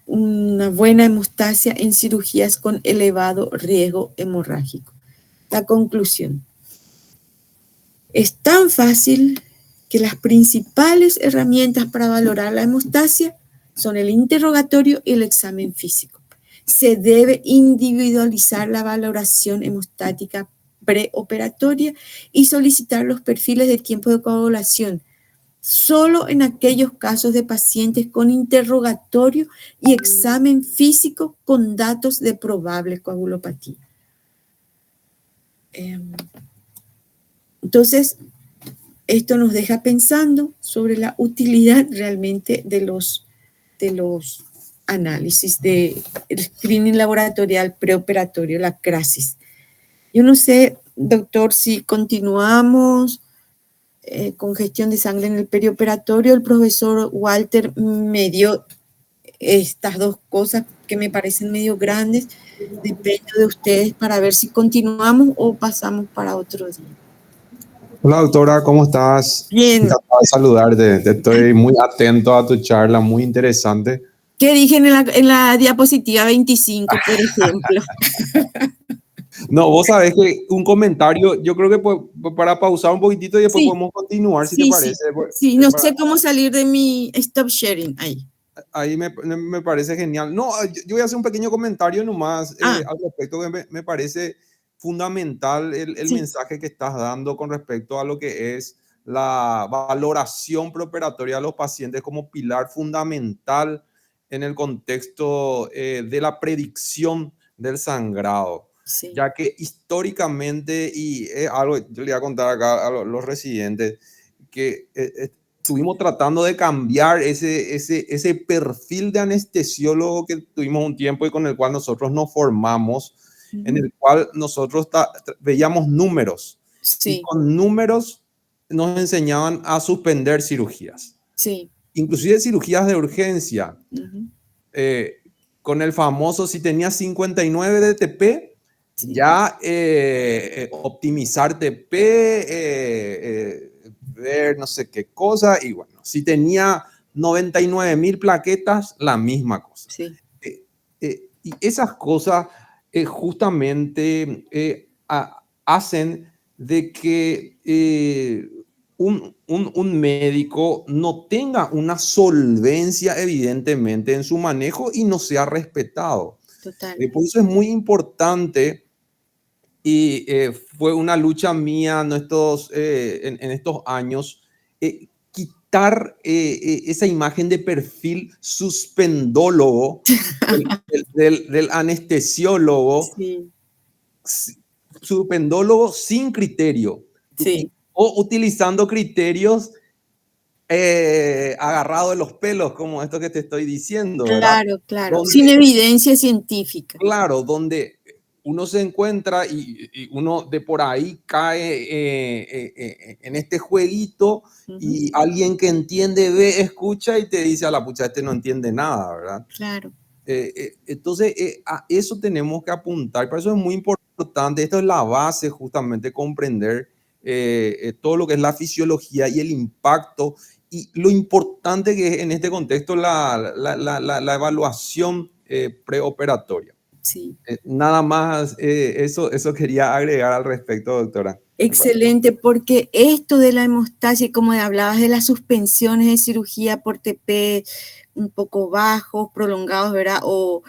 una buena hemostasia en cirugías con elevado riesgo hemorrágico. La conclusión. Es tan fácil que las principales herramientas para valorar la hemostasia son el interrogatorio y el examen físico. Se debe individualizar la valoración hemostática preoperatoria y solicitar los perfiles de tiempo de coagulación solo en aquellos casos de pacientes con interrogatorio y examen físico con datos de probable coagulopatía. Entonces, esto nos deja pensando sobre la utilidad realmente de los análisis del screening laboratorial preoperatorio, la CRASIS. Yo no sé, doctor, si continuamos con gestión de sangre en el perioperatorio. El profesor Walter me dio estas dos cosas que me parecen medio grandes. Depende de ustedes para ver si continuamos o pasamos para otro día. Hola doctora, ¿cómo estás? Bien. Encantado de saludarte. Estoy muy atento a tu charla, muy interesante. ¿Qué dije en la diapositiva 25, por ejemplo? No, vos sabés que un comentario, yo creo que para pausar un poquitito y después Sí, podemos continuar, si te sí, parece. sí, no sé cómo salir de mi stop sharing ahí. ahí me parece genial. No, yo voy a hacer un pequeño comentario nomás al respecto, que me parece fundamental el sí, mensaje que estás dando con respecto a lo que es la valoración preoperatoria de los pacientes como pilar fundamental en el contexto de la predicción del sangrado, sí. ya que históricamente, y algo yo le voy a contar acá a los residentes, que estuvimos tratando de cambiar ese perfil de anestesiólogo que tuvimos un tiempo y con el cual nosotros nos formamos, en Ujú. el cual nosotros veíamos números y Sí, con números nos enseñaban a suspender cirugías, sí. inclusive cirugías de urgencia. Ujú. eh, con el famoso, si tenías 59 de TP, Sí, ya optimizar TP, ver no sé qué cosa, y bueno, si tenía 99.000 plaquetas, la misma cosa. sí. Y esas cosas justamente hacen de que un médico no tenga una solvencia evidentemente en su manejo y no sea respetado. Total. Por eso es muy importante y fue una lucha mía en estos años, quitar esa imagen de perfil suspendólogo del anestesiólogo, Sí, suspendólogo sin criterio, sí. o utilizando criterios agarrados de los pelos, como esto que te estoy diciendo, ¿verdad? Claro, claro. Sin Donde evidencia científica. claro, donde uno se encuentra y uno de por ahí cae en este jueguito Ujú. y alguien que entiende ve, escucha y te dice, a la pucha, este no entiende nada, ¿verdad? Claro. Entonces, a eso tenemos que apuntar, por eso es muy importante, esto es la base justamente, comprender todo lo que es la fisiología y el impacto y lo importante que es en este contexto la evaluación preoperatoria. Sí. Nada más, eso quería agregar al respecto, doctora. Excelente, porque esto de la hemostasia, como hablabas de las suspensiones de cirugía por TP un poco bajos, prolongados, ¿verdad? O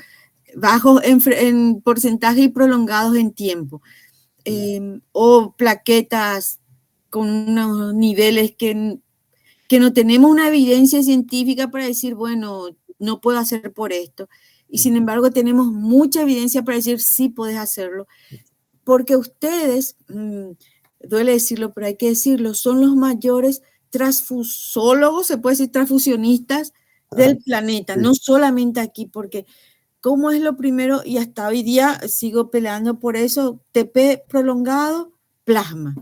bajos en porcentaje y prolongados en tiempo. O plaquetas con unos niveles que no tenemos una evidencia científica para decir, bueno, no puedo hacer por esto. Y sin embargo, tenemos mucha evidencia para decir, sí puedes hacerlo. Porque ustedes, duele decirlo, pero hay que decirlo, son los mayores transfusólogos, se puede decir transfusionistas del planeta, Sí, no solamente aquí, porque ¿cómo es lo primero? Y hasta hoy día sigo peleando por eso, TP prolongado, plasma.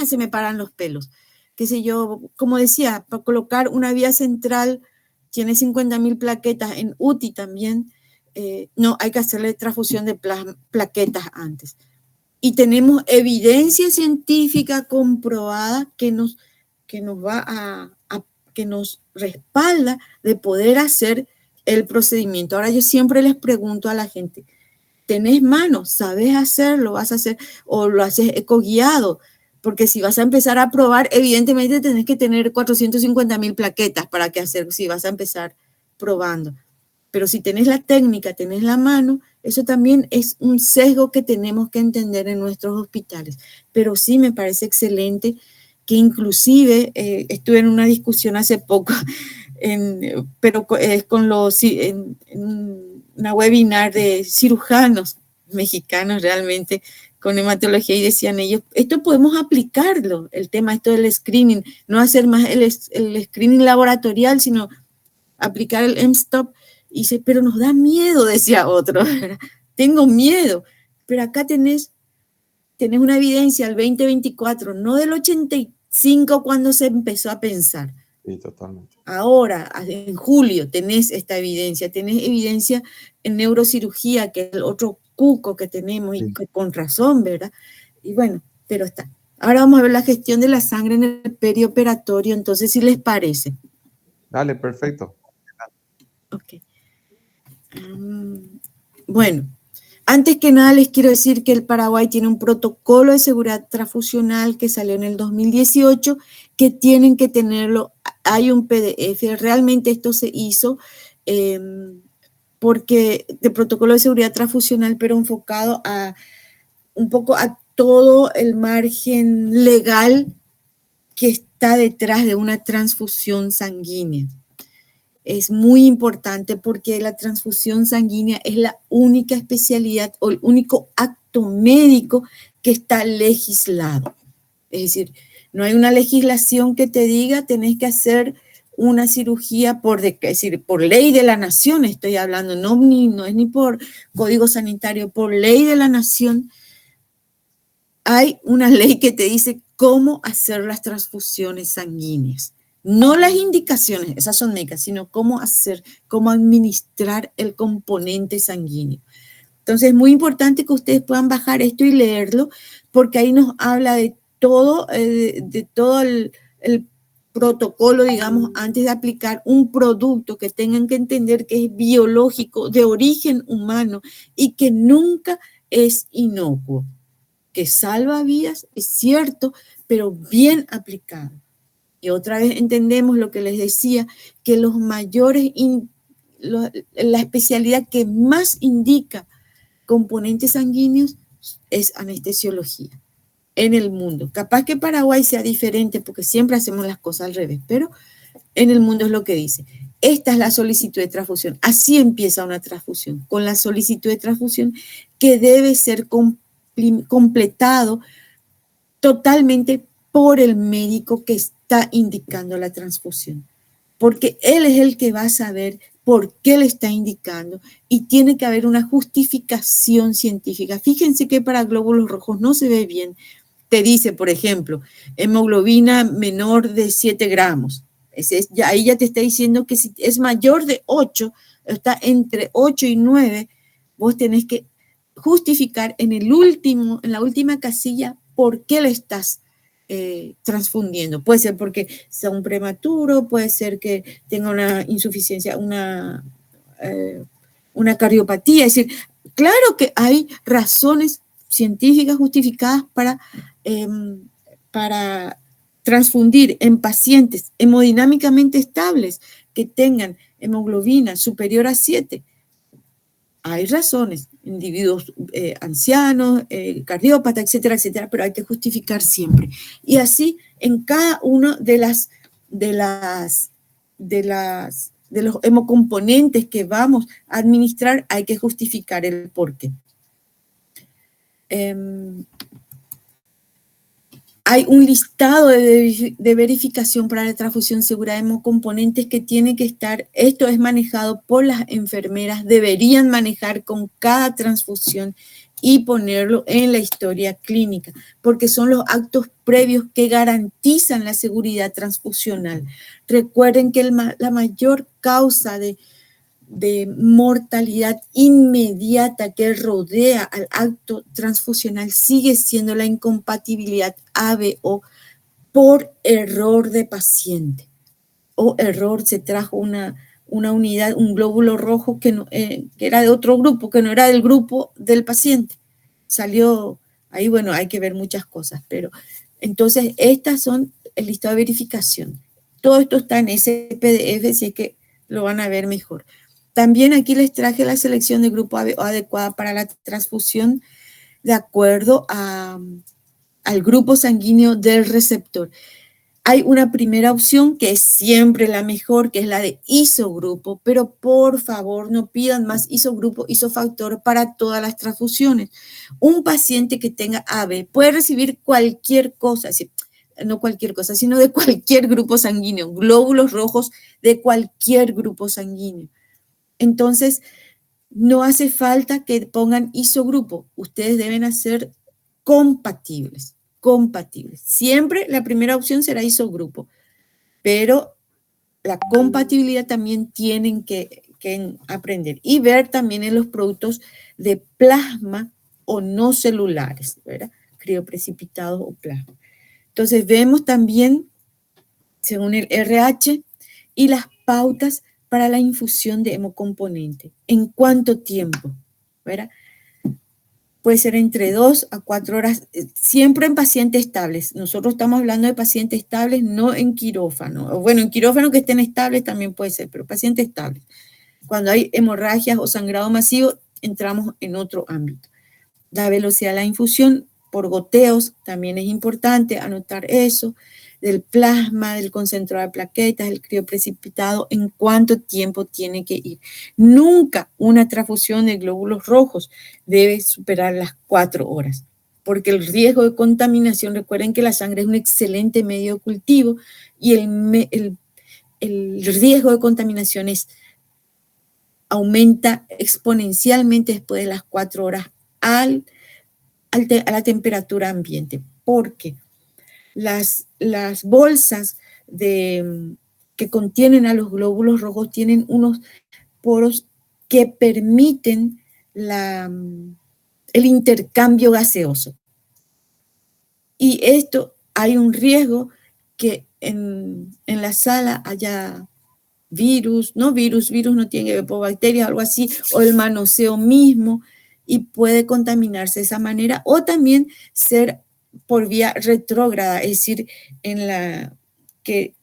Se me paran los pelos. Qué sé yo, como decía, para colocar una vía central, tiene 50.000 plaquetas en UTI también, no, hay que hacerle transfusión de plaquetas antes. Y tenemos evidencia científica comprobada que nos va que nos respalda de poder hacer el procedimiento. Ahora yo siempre les pregunto a la gente, ¿tenés manos? ¿Sabes hacerlo? ¿Vas a hacer o lo haces ecoguiado? Porque si vas a empezar a probar, evidentemente tenés que tener 450.000 plaquetas para que hacer, si vas a empezar probando. Pero si tenés la técnica, tenés la mano, eso también es un sesgo que tenemos que entender en nuestros hospitales. Pero sí me parece excelente que inclusive estuve en una discusión hace poco, pero con en una webinar de cirujanos mexicanos realmente con hematología y decían ellos, esto podemos aplicarlo, el tema esto del screening, no hacer más el screening laboratorial, sino aplicar el mSTOP. Y dice, pero nos da miedo, decía otro, ¿verdad? Tengo miedo, pero acá tenés una evidencia del 2024, no del 85 cuando se empezó a pensar. sí, totalmente. Ahora, en julio, tenés esta evidencia, tenés evidencia en neurocirugía, que es el otro cuco que tenemos, y Sí. con razón, ¿verdad? Y bueno, pero está. Ahora vamos a ver la gestión de la sangre en el perioperatorio, entonces, si les parece. Dale, perfecto. Ok. Bueno, Antes que nada les quiero decir que el Paraguay tiene un protocolo de seguridad transfusional que salió en el 2018, que tienen que tenerlo. Hay un PDF, realmente esto se hizo porque de protocolo de seguridad transfusional, pero enfocado a un poco a todo el margen legal que está detrás de una transfusión sanguínea. Es muy importante porque la transfusión sanguínea es la única especialidad o el único acto médico que está legislado. Es decir, no hay una legislación que te diga tenés que hacer una cirugía es decir, por ley de la nación, estoy hablando, no es ni por código sanitario, por ley de la nación. Hay una ley que te dice cómo hacer las transfusiones sanguíneas. No las indicaciones, esas son médicas, sino cómo hacer, cómo administrar el componente sanguíneo. Entonces es muy importante que ustedes puedan bajar esto y leerlo, porque ahí nos habla de todo el protocolo, digamos, antes de aplicar un producto que tengan que entender que es biológico, de origen humano y que nunca es inocuo. Que salva vidas, es cierto, pero bien aplicado. Y otra vez entendemos lo que les decía, que los mayores, la especialidad que más indica componentes sanguíneos es anestesiología en el mundo. Capaz que Paraguay sea diferente porque siempre hacemos las cosas al revés, pero en el mundo es lo que dice. Esta es la solicitud de transfusión. Así empieza una transfusión, con la solicitud de transfusión que debe ser completado totalmente por el médico que está indicando la transfusión, porque él es el que va a saber por qué le está indicando y tiene que haber una justificación científica. Fíjense que para glóbulos rojos no se ve bien. Te dice, por ejemplo, hemoglobina menor de 7 gramos. Ahí ya te está diciendo que si es mayor de 8, está entre 8 y 9, vos tenés que justificar en la última casilla por qué le estás transfundiendo. Puede ser porque sea un prematuro, puede ser que tenga una insuficiencia, una cardiopatía. Es decir, claro que hay razones científicas justificadas para transfundir en pacientes hemodinámicamente estables que tengan hemoglobina superior a 7. Hay razones, individuos ancianos, cardiópatas, etcétera, etcétera, pero hay que justificar siempre. Y así en cada uno de los hemocomponentes que vamos a administrar hay que justificar el porqué. Hay un listado de verificación para la transfusión segura de hemocomponentes que tiene que estar, esto es manejado por las enfermeras, deberían manejar con cada transfusión y ponerlo en la historia clínica, porque son los actos previos que garantizan la seguridad transfusional. Recuerden que la mayor causa de mortalidad inmediata que rodea al acto transfusional sigue siendo la incompatibilidad ABO por error de paciente. O error, se trajo una unidad, un glóbulo rojo que era de otro grupo, que no era del grupo del paciente. Salió ahí, bueno, hay que ver muchas cosas, pero entonces estas son el listado de verificación. Todo esto está en ese PDF, si es que lo van a ver mejor. También aquí les traje la selección de grupo adecuada para la transfusión de acuerdo al grupo sanguíneo del receptor. Hay una primera opción que es siempre la mejor, que es la de isogrupo, pero por favor no pidan más isogrupo, isofactor para todas las transfusiones. Un paciente que tenga AB puede recibir cualquier cosa, no cualquier cosa, sino de cualquier grupo sanguíneo, glóbulos rojos de cualquier grupo sanguíneo. Entonces, no hace falta que pongan isogrupo, ustedes deben hacer compatibles. Siempre la primera opción será isogrupo, pero la compatibilidad también tienen que aprender y ver también en los productos de plasma o no celulares, ¿verdad? Crioprecipitados o plasma. Entonces, vemos también, según el RH, y las pautas para la infusión de hemocomponente. ¿En cuánto tiempo? ¿Verdad? puede ser entre 2 a 4 horas, siempre en pacientes estables. Nosotros estamos hablando de pacientes estables, no en quirófano. O bueno, en quirófano que estén estables también puede ser, pero pacientes estables. Cuando hay hemorragias o sangrado masivo, entramos en otro ámbito. La velocidad de la infusión por goteos también es importante anotar eso, del plasma, del concentrado de plaquetas, el crioprecipitado, en cuánto tiempo tiene que ir. Nunca una transfusión de glóbulos rojos debe superar las 4 horas, porque el riesgo de contaminación, recuerden que la sangre es un excelente medio de cultivo y el riesgo de contaminación aumenta exponencialmente después de las 4 horas a la temperatura ambiente, porque las bolsas que contienen a los glóbulos rojos tienen unos poros que permiten el intercambio gaseoso. Y esto hay un riesgo que en la sala haya virus no tiene que ver por bacterias, algo así, o el manoseo mismo, y puede contaminarse de esa manera, o también ser por vía retrógrada, es decir, que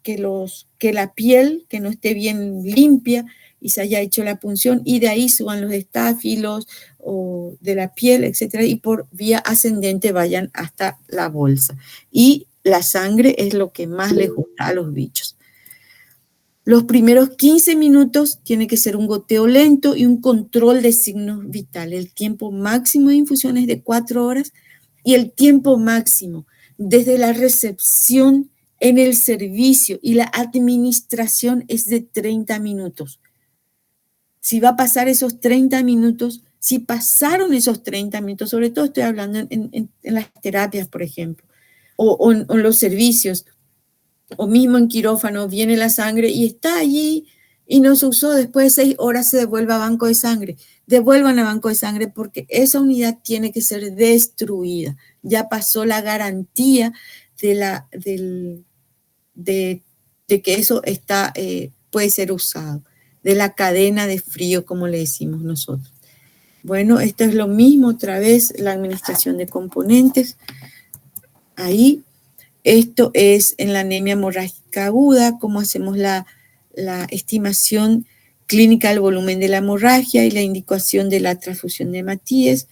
la piel que no esté bien limpia y se haya hecho la punción, y de ahí suban los estáfilos o de la piel, etcétera, y por vía ascendente vayan hasta la bolsa. Y la sangre es lo que más les gusta a los bichos. Los primeros 15 minutos tiene que ser un goteo lento y un control de signos vitales. El tiempo máximo de infusión es de 4 horas y el tiempo máximo desde la recepción en el servicio y la administración es de 30 minutos. Si va a pasar esos 30 minutos, si pasaron esos 30 minutos, sobre todo estoy hablando en las terapias, por ejemplo, o en los servicios, o mismo en quirófano, viene la sangre y está allí y no se usó, después de 6 horas se devuelve a banco de sangre. Devuelvan a banco de sangre porque esa unidad tiene que ser destruida. Ya pasó la garantía de que eso puede ser usado, de la cadena de frío, como le decimos nosotros. Bueno, esto es lo mismo, otra vez, la administración de componentes. Ahí. Esto es en la anemia hemorrágica aguda, cómo hacemos la estimación clínica del volumen de la hemorragia y la indicación de la transfusión de hematíes.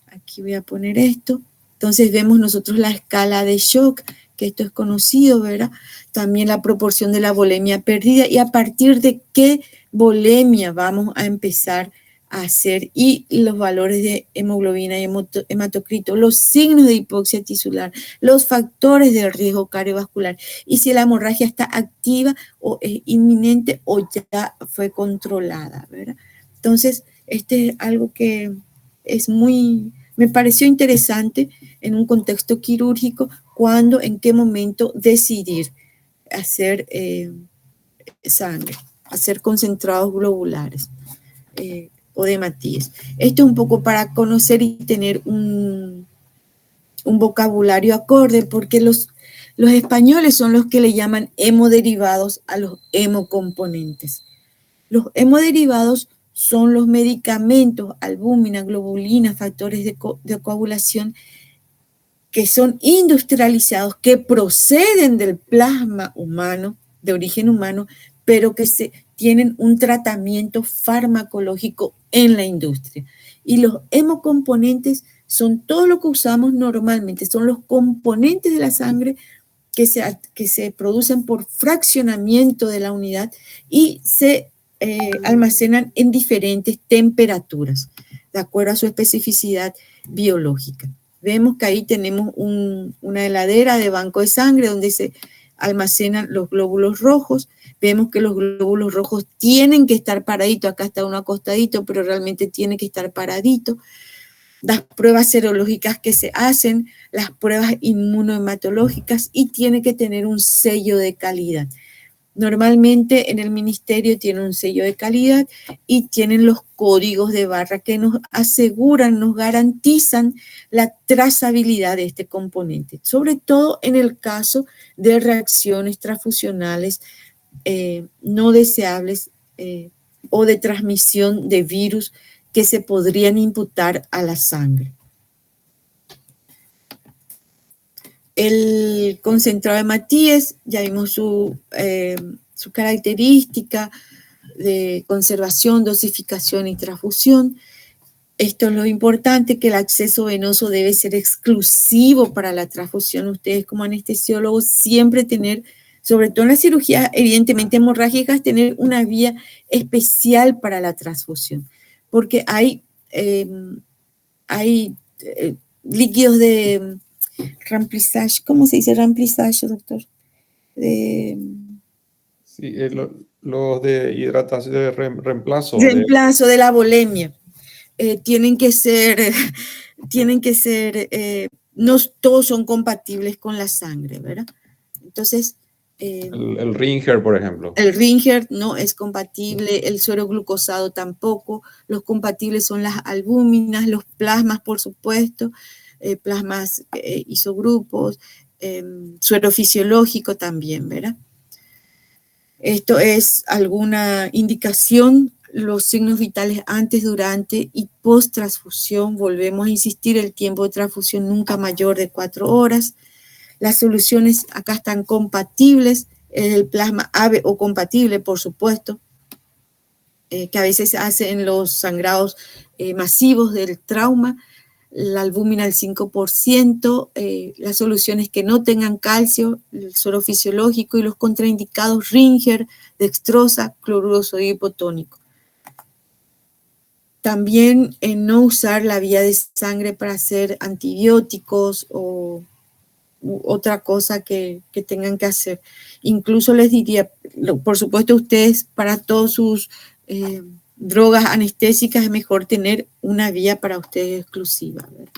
Aquí voy a poner esto. Entonces vemos nosotros la escala de shock, que esto es conocido, ¿verdad? También la proporción de la volemia perdida y a partir de qué volemia vamos a empezar a hacer y los valores de hemoglobina y hematocrito, los signos de hipoxia tisular, los factores de riesgo cardiovascular y si la hemorragia está activa o es inminente o ya fue controlada, ¿verdad? Entonces, este es algo que me pareció interesante en un contexto quirúrgico, cuándo, en qué momento decidir hacer sangre, hacer concentrados globulares. O de hematíes. Esto es un poco para conocer y tener un vocabulario acorde, porque los españoles son los que le llaman hemoderivados a los hemocomponentes. Los hemoderivados son los medicamentos, albúmina, globulina, factores de coagulación que son industrializados, que proceden del plasma humano, de origen humano, pero que tienen un tratamiento farmacológico en la industria. Y los hemocomponentes son todo lo que usamos normalmente, son los componentes de la sangre que se producen por fraccionamiento de la unidad y se almacenan en diferentes temperaturas, de acuerdo a su especificidad biológica. Vemos que ahí tenemos una heladera de banco de sangre donde se almacenan los glóbulos rojos. Vemos que los glóbulos rojos tienen que estar paraditos. Acá está uno acostadito, pero realmente tiene que estar paradito. Las pruebas serológicas que se hacen, las pruebas inmunohematológicas y tiene que tener un sello de calidad. Normalmente en el ministerio tienen un sello de calidad y tienen los códigos de barra que nos aseguran, nos garantizan la trazabilidad de este componente, sobre todo en el caso de reacciones transfusionales no deseables o de transmisión de virus que se podrían imputar a la sangre. El concentrado de Matías, ya vimos su característica de conservación, dosificación y transfusión. Esto es lo importante, que el acceso venoso debe ser exclusivo para la transfusión. Ustedes como anestesiólogos siempre tener, sobre todo en las cirugías evidentemente hemorrágicas, tener una vía especial para la transfusión, porque hay líquidos de remplissage. ¿Cómo se dice remplissage, doctor? Sí, los de hidratación, de reemplazo. Reemplazo de la volemia. Tienen que ser, no todos son compatibles con la sangre, ¿verdad? Entonces, el Ringer, por ejemplo. El Ringer no es compatible, el suero glucosado tampoco. Los compatibles son las albúminas, los plasmas, por supuesto, plasmas isogrupos, suero fisiológico también, ¿verdad? Esto es alguna indicación. Los signos vitales antes, durante y post transfusión. Volvemos a insistir, el tiempo de transfusión nunca mayor de 4 horas. Las soluciones acá están compatibles, el plasma AVE o compatible, por supuesto, que a veces se hace en los sangrados masivos del trauma, la albúmina al 5%, las soluciones que no tengan calcio, el suero fisiológico y los contraindicados Ringer, dextrosa, cloruro sodio hipotónico. También no usar la vía de sangre para hacer antibióticos o otra cosa que tengan que hacer. Incluso les diría, por supuesto, ustedes para todas sus drogas anestésicas es mejor tener una vía para ustedes exclusiva, ¿verdad?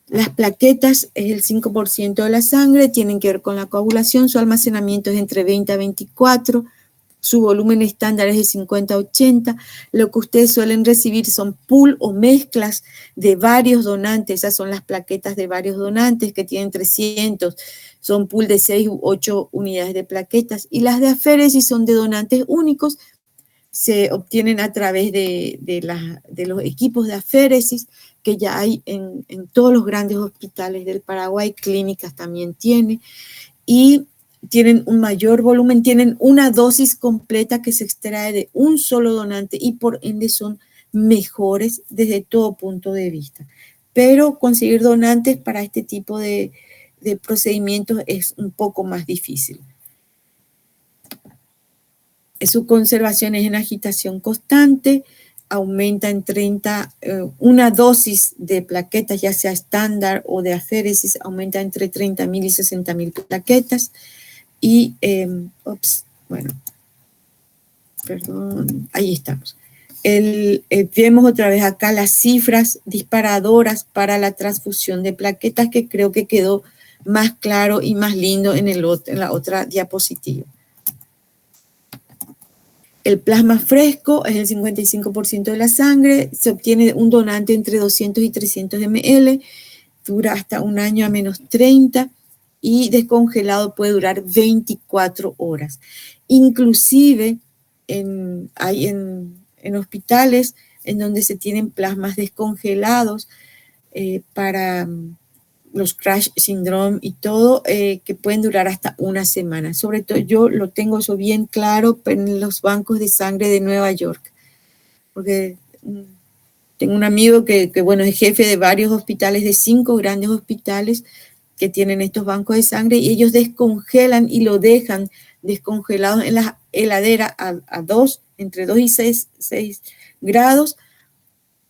Las plaquetas es el 5% de la sangre, tienen que ver con la coagulación, su almacenamiento es entre 20 a 24, su volumen estándar es de 50 a 80. Lo que ustedes suelen recibir son pool o mezclas de varios donantes. Esas son las plaquetas de varios donantes que tienen 300. Son pool de 6 u 8 unidades de plaquetas. Y las de aféresis son de donantes únicos. Se obtienen a través de los equipos de aféresis que ya hay en todos los grandes hospitales del Paraguay. Clínicas también tiene. Y tienen un mayor volumen, tienen una dosis completa que se extrae de un solo donante y por ende son mejores desde todo punto de vista. Pero conseguir donantes para este tipo de procedimientos es un poco más difícil. Su conservación es en agitación constante, aumenta en 30, una dosis de plaquetas, ya sea estándar o de aféresis, aumenta entre 30.000 y 60.000 plaquetas. Y, ahí estamos. Vemos otra vez acá las cifras disparadoras para la transfusión de plaquetas, que creo que quedó más claro y más lindo en la otra diapositiva. El plasma fresco es el 55% de la sangre, se obtiene un donante entre 200 y 300 ml, dura hasta un año a -30 y descongelado puede durar 24 horas. Inclusive hay en hospitales en donde se tienen plasmas descongelados para los crash syndrome y todo, que pueden durar hasta una semana. Sobre todo yo lo tengo eso bien claro en los bancos de sangre de Nueva York, porque tengo un amigo que bueno, es jefe de varios hospitales, de 5 grandes hospitales que tienen estos bancos de sangre, y ellos descongelan y lo dejan descongelados en la heladera entre 2 y 6 grados,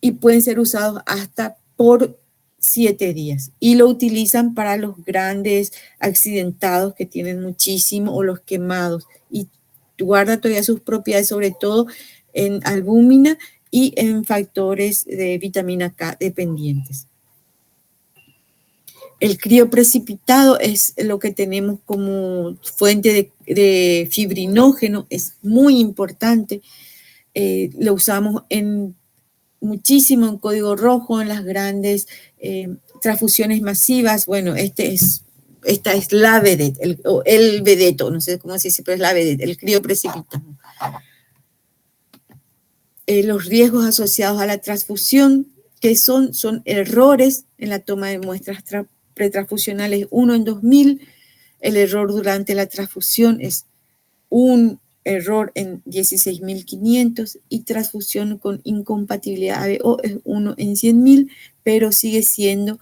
y pueden ser usados hasta por 7 días. Y lo utilizan para los grandes accidentados que tienen muchísimo, o los quemados, y guarda todavía sus propiedades, sobre todo en albúmina y en factores de vitamina K dependientes. El crioprecipitado es lo que tenemos como fuente de fibrinógeno, es muy importante. Lo usamos muchísimo en código rojo, en las grandes transfusiones masivas. Bueno, esta es la vedette, el vedeto, no sé cómo se dice, pero es la vedette, el crioprecipitado. Los riesgos asociados a la transfusión, que son errores en la toma de muestras pretransfusional es 1 en 2000, el error durante la transfusión es un error en 16.500 y transfusión con incompatibilidad ABO es 1 en 100.000, pero sigue siendo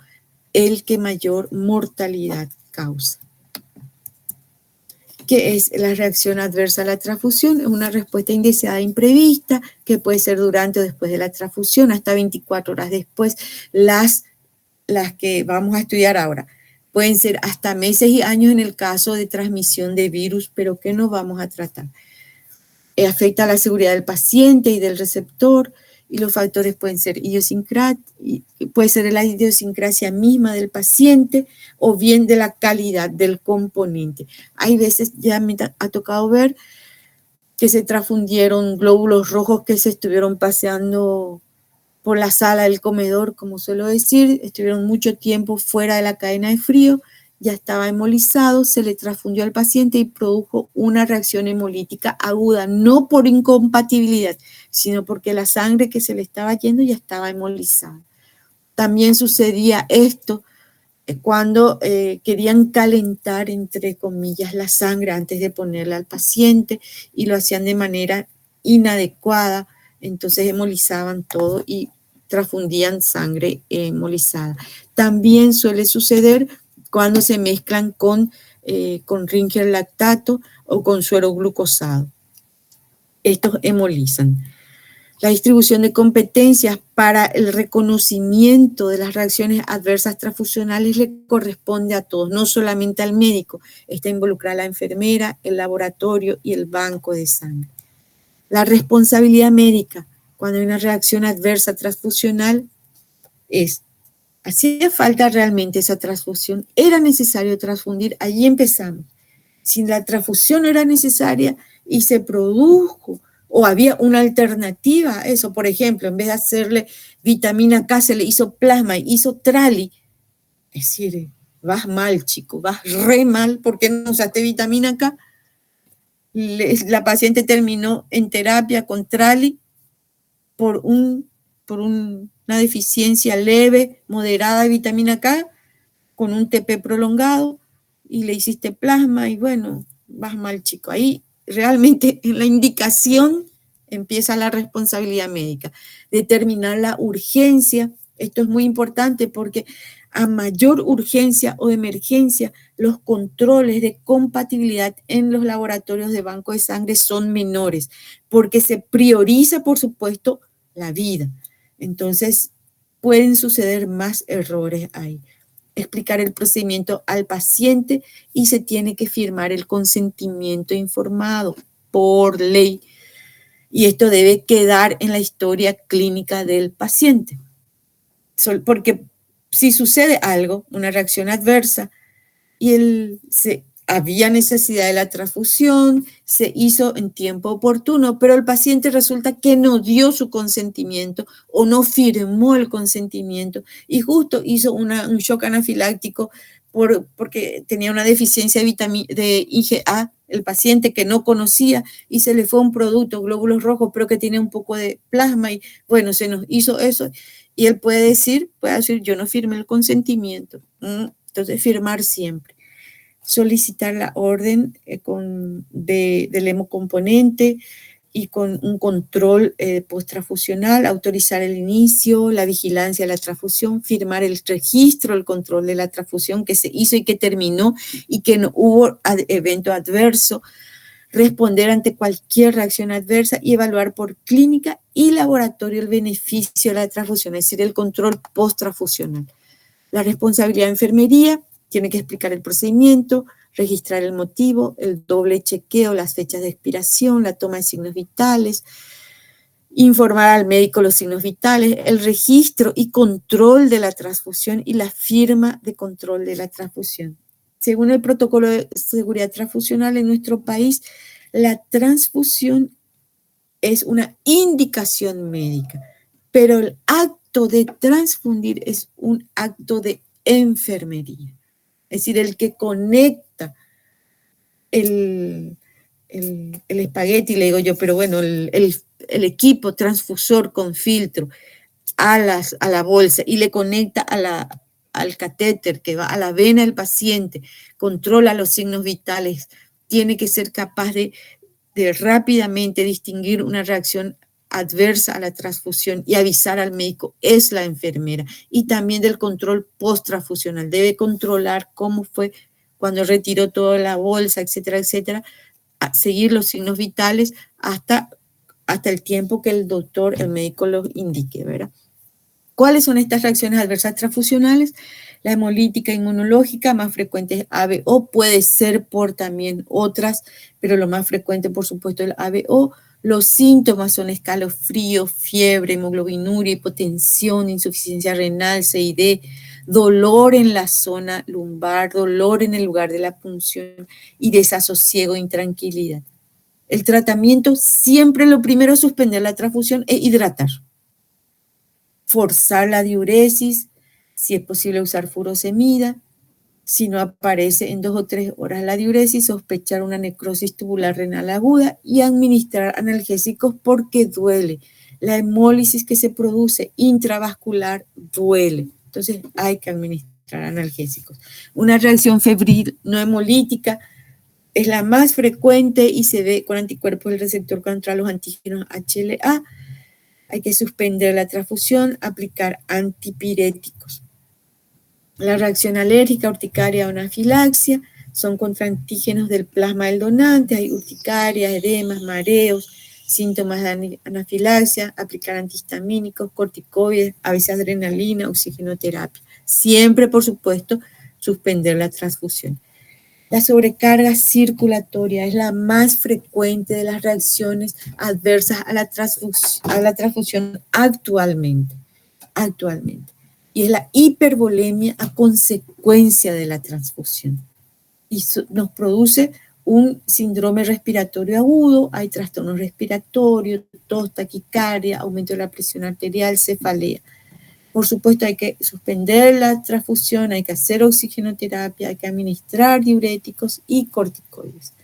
el que mayor mortalidad causa. ¿Qué es la reacción adversa a la transfusión? Es una respuesta indeseada imprevista que puede ser durante o después de la transfusión, hasta 24 horas después. Las que vamos a estudiar ahora pueden ser hasta meses y años en el caso de transmisión de virus, pero que no vamos a tratar. Afecta a la seguridad del paciente y del receptor, y los factores pueden ser puede ser la idiosincrasia misma del paciente o bien de la calidad del componente. Hay veces, ya me ha tocado ver que se transfundieron glóbulos rojos que se estuvieron paseando por la sala del comedor, como suelo decir, estuvieron mucho tiempo fuera de la cadena de frío, ya estaba hemolizado, se le transfundió al paciente y produjo una reacción hemolítica aguda, no por incompatibilidad, sino porque la sangre que se le estaba yendo ya estaba hemolizada. También sucedía esto cuando querían calentar, entre comillas, la sangre antes de ponerla al paciente y lo hacían de manera inadecuada, entonces hemolizaban todo y transfundían sangre hemolizada. También suele suceder cuando se mezclan con Ringer lactato o con suero glucosado. Estos hemolizan. La distribución de competencias para el reconocimiento de las reacciones adversas transfusionales le corresponde a todos, no solamente al médico. Está involucrada la enfermera, el laboratorio y el banco de sangre. La responsabilidad médica cuando hay una reacción adversa transfusional es: ¿hacía falta realmente esa transfusión? ¿Era necesario transfundir? Allí empezamos. Si la transfusión no era necesaria y se produjo, o había una alternativa a eso, por ejemplo, en vez de hacerle vitamina K, se le hizo plasma y hizo trali. Es decir, vas mal, chico, vas re mal, porque no usaste vitamina K. La paciente terminó en terapia con trali por una deficiencia leve, moderada de vitamina K, con un TP prolongado, y le hiciste plasma, y bueno, vas mal, chico. Ahí realmente en la indicación empieza la responsabilidad médica. Determinar la urgencia, esto es muy importante porque a mayor urgencia o emergencia, los controles de compatibilidad en los laboratorios de banco de sangre son menores, porque se prioriza, por supuesto, la vida. Entonces, pueden suceder más errores ahí. Explicar el procedimiento al paciente y se tiene que firmar el consentimiento informado por ley. Y esto debe quedar en la historia clínica del paciente. Porque si sucede algo, una reacción adversa, y había necesidad de la transfusión, se hizo en tiempo oportuno, pero el paciente resulta que no dio su consentimiento o no firmó el consentimiento y justo hizo un shock anafiláctico porque tenía una deficiencia de IgA, el paciente que no conocía, y se le fue un producto, glóbulos rojos, pero que tiene un poco de plasma, y bueno, se nos hizo eso, y él puede decir, yo no firmé el consentimiento. Entonces, firmar siempre. Solicitar la orden del hemocomponente y con un control post-transfusional, autorizar el inicio, la vigilancia de la transfusión, firmar el registro, el control de la transfusión que se hizo y que terminó y que no hubo evento adverso, responder ante cualquier reacción adversa y evaluar por clínica y laboratorio el beneficio de la transfusión, es decir, el control post-transfusional. La responsabilidad de enfermería tiene que explicar el procedimiento, registrar el motivo, el doble chequeo, las fechas de expiración, la toma de signos vitales, informar al médico los signos vitales, el registro y control de la transfusión y la firma de control de la transfusión. Según el protocolo de seguridad transfusional en nuestro país, la transfusión es una indicación médica, pero el acto de transfundir es un acto de enfermería. Es decir, el que conecta el espagueti, le digo yo, pero bueno, el equipo transfusor con filtro a la bolsa y le conecta a al catéter, que va a la vena del paciente, controla los signos vitales, tiene que ser capaz de rápidamente distinguir una reacción adversa a la transfusión y avisar al médico, es la enfermera. Y también del control post-transfusional, debe controlar cómo fue cuando retiró toda la bolsa, etcétera, etcétera, a seguir los signos vitales hasta el tiempo que el doctor, el médico los indique, ¿verdad? ¿Cuáles son estas reacciones adversas transfusionales? La hemolítica inmunológica, más frecuente es ABO, puede ser por también otras, pero lo más frecuente, por supuesto, es el ABO. Los síntomas son escalofrío, fiebre, hemoglobinuria, hipotensión, insuficiencia renal, CID, dolor en la zona lumbar, dolor en el lugar de la punción y desasosiego, intranquilidad. El tratamiento, siempre lo primero es suspender la transfusión e hidratar. Forzar la diuresis, si es posible usar furosemida. Si no aparece en 2 o 3 horas la diuresis, sospechar una necrosis tubular renal aguda y administrar analgésicos porque duele. La hemólisis que se produce intravascular duele. Entonces hay que administrar analgésicos. Una reacción febril no hemolítica es la más frecuente y se ve con anticuerpos del receptor contra los antígenos HLA. Hay que suspender la transfusión, aplicar antipiréticos. La reacción alérgica, urticaria o anafilaxia son contra antígenos del plasma del donante, hay urticaria, edemas, mareos, síntomas de anafilaxia, aplicar antihistamínicos, corticoides, a veces adrenalina, oxigenoterapia. Siempre, por supuesto, suspender la transfusión. La sobrecarga circulatoria es la más frecuente de las reacciones adversas a la transfusión actualmente. Y es la hipervolemia a consecuencia de la transfusión. Y nos produce un síndrome respiratorio agudo, hay trastornos respiratorios, tos, taquicardia, aumento de la presión arterial, cefalea. Por supuesto, hay que suspender la transfusión, hay que hacer oxigenoterapia, hay que administrar diuréticos y corticoides.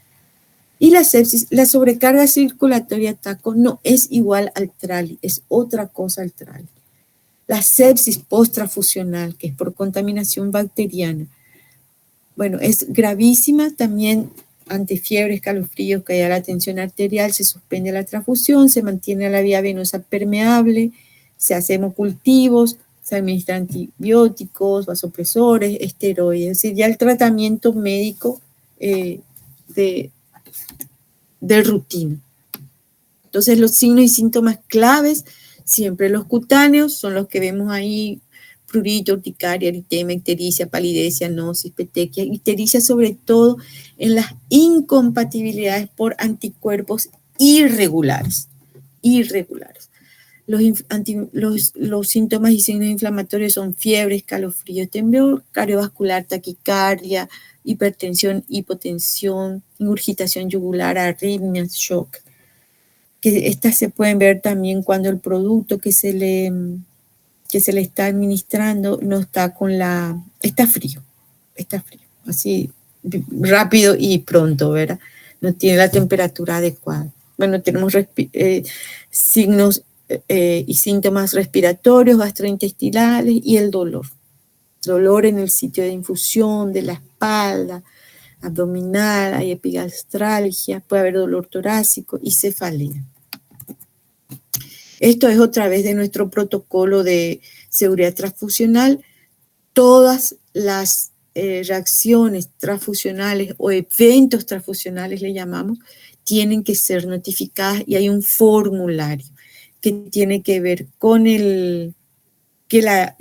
Y la sepsis, la sobrecarga circulatoria TACO no es igual al TRALI, es otra cosa al TRALI. La sepsis post-transfusional, que es por contaminación bacteriana, bueno, es gravísima también ante fiebre, escalofríos, caída de la tensión arterial, se suspende la transfusión, se mantiene la vía venosa permeable, se hacen hemocultivos, se administran antibióticos, vasopresores, esteroides, es decir, ya el tratamiento médico de rutina. Entonces, los signos y síntomas claves, siempre los cutáneos, son los que vemos ahí, prurito, urticaria, eritema, ictericia, palidez, cianosis, petequia, ictericia sobre todo en las incompatibilidades por anticuerpos irregulares. Los síntomas y signos inflamatorios son fiebre, escalofrío, temblor cardiovascular, taquicardia, hipertensión, hipotensión, ingurgitación yugular, arritmias, shock. Que estas se pueden ver también cuando el producto que se le está administrando no está está frío, así rápido y pronto, ¿verdad? No tiene la temperatura adecuada. Bueno, tenemos signos y síntomas respiratorios, gastrointestinales y el dolor. Dolor en el sitio de infusión, de la espalda, abdominal, hay epigastralgia, puede haber dolor torácico y cefalea. Esto es otra vez de nuestro protocolo de seguridad transfusional. Todas las reacciones transfusionales o eventos transfusionales, le llamamos, tienen que ser notificadas y hay un formulario que tiene que ver con que la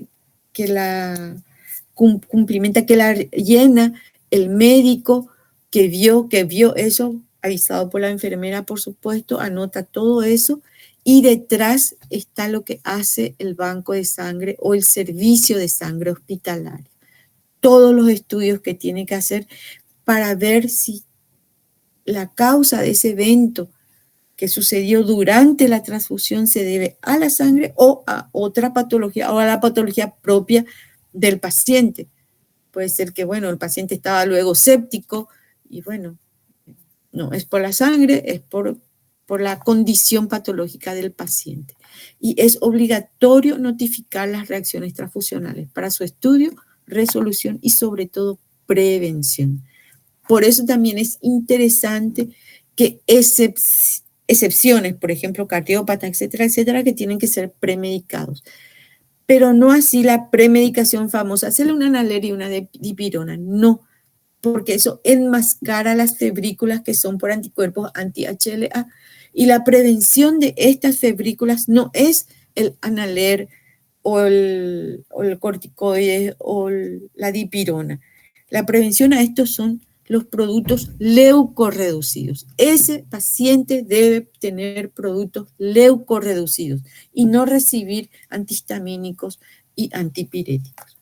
llena el médico que vio eso, avisado por la enfermera, por supuesto, anota todo eso. Y detrás está lo que hace el banco de sangre o el servicio de sangre hospitalario. Todos los estudios que tiene que hacer para ver si la causa de ese evento que sucedió durante la transfusión se debe a la sangre o a otra patología o a la patología propia del paciente. Puede ser que, bueno, el paciente estaba luego séptico y, bueno, no es por la sangre, es por la condición patológica del paciente. Y es obligatorio notificar las reacciones transfusionales para su estudio resolución y sobre todo prevención. Por eso también es interesante que excepciones, por ejemplo, cardiópatas, etcétera, etcétera, que tienen que ser premedicados. Pero no así la premedicación famosa, hacerle una Analeria y una dipirona, no, porque eso enmascara las febrículas que son por anticuerpos anti-HLA, y la prevención de estas febrículas no es el Analer o el corticoide o la dipirona. La prevención a estos son los productos leucorreducidos. Ese paciente debe tener productos leucorreducidos y no recibir antihistamínicos y antipiréticos.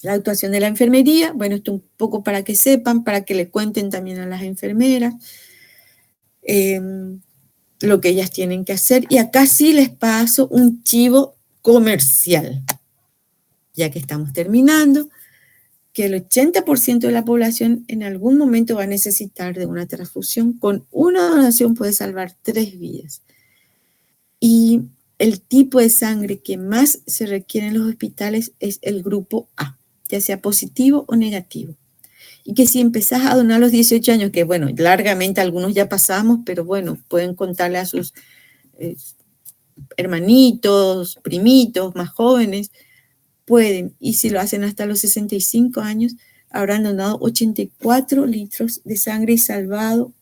La actuación de la enfermería, bueno, esto un poco para que sepan, para que le cuenten también a las enfermeras lo que ellas tienen que hacer. Y acá sí les paso un chivo comercial, ya que estamos terminando, que el 80% de la población en algún momento va a necesitar de una transfusión. Con una donación puede salvar 3 vidas. Y el tipo de sangre que más se requiere en los hospitales es el grupo A, ya sea positivo o negativo. Y que si empezás a donar a los 18 años, que bueno, largamente algunos ya pasamos, pero bueno, pueden contarle a sus hermanitos, primitos más jóvenes, pueden, y si lo hacen hasta los 65 años, habrán donado 84 litros de sangre y salvado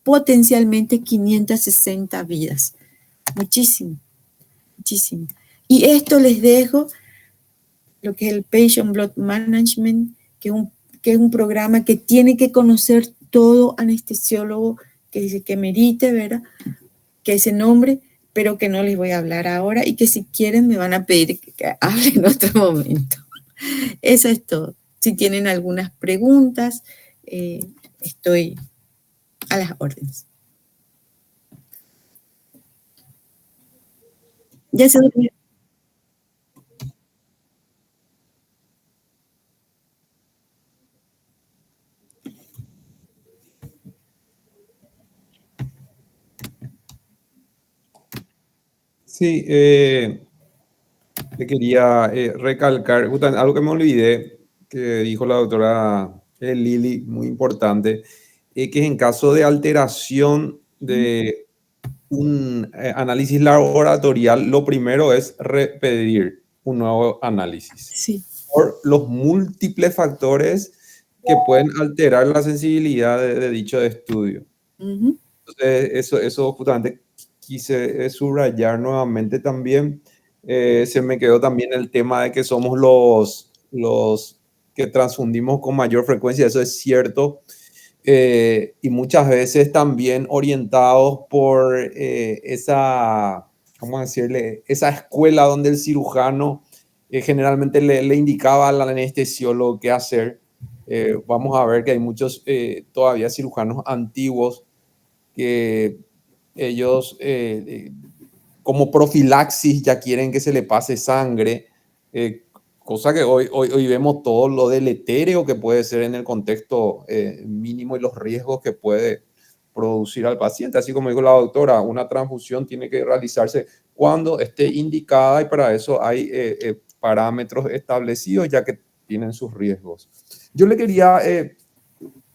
potencialmente 560 vidas. Muchísimo, muchísimo. Y esto les dejo lo que es el Patient Blood Management, que es un programa que tiene que conocer todo anestesiólogo que merite, ¿verdad? Que ese nombre, pero que no les voy a hablar ahora y que si quieren me van a pedir que hable en otro momento. Eso es todo. Si tienen algunas preguntas, estoy a las órdenes. Ya se durmió. Sí, le quería recalcar justamente algo que me olvidé, que dijo la doctora Lili, muy importante, que es en caso de alteración de un análisis laboratorial, lo primero es pedir un nuevo análisis Sí. por los múltiples factores que pueden alterar la sensibilidad de dicho estudio. Entonces, eso justamente quise subrayar nuevamente también. Se me quedó también el tema de que somos los que transfundimos con mayor frecuencia, eso es cierto. Y muchas veces también orientados por esa, ¿cómo decirle? Esa escuela donde el cirujano generalmente le indicaba al anestesiólogo qué hacer. Vamos a ver que hay muchos todavía cirujanos antiguos que ellos como profilaxis ya quieren que se le pase sangre, cosa que hoy vemos todo lo deletérea que puede ser en el contexto mínimo y los riesgos que puede producir al paciente. Así como dijo la doctora, una transfusión tiene que realizarse cuando esté indicada y para eso hay parámetros establecidos ya que tienen sus riesgos. Yo le quería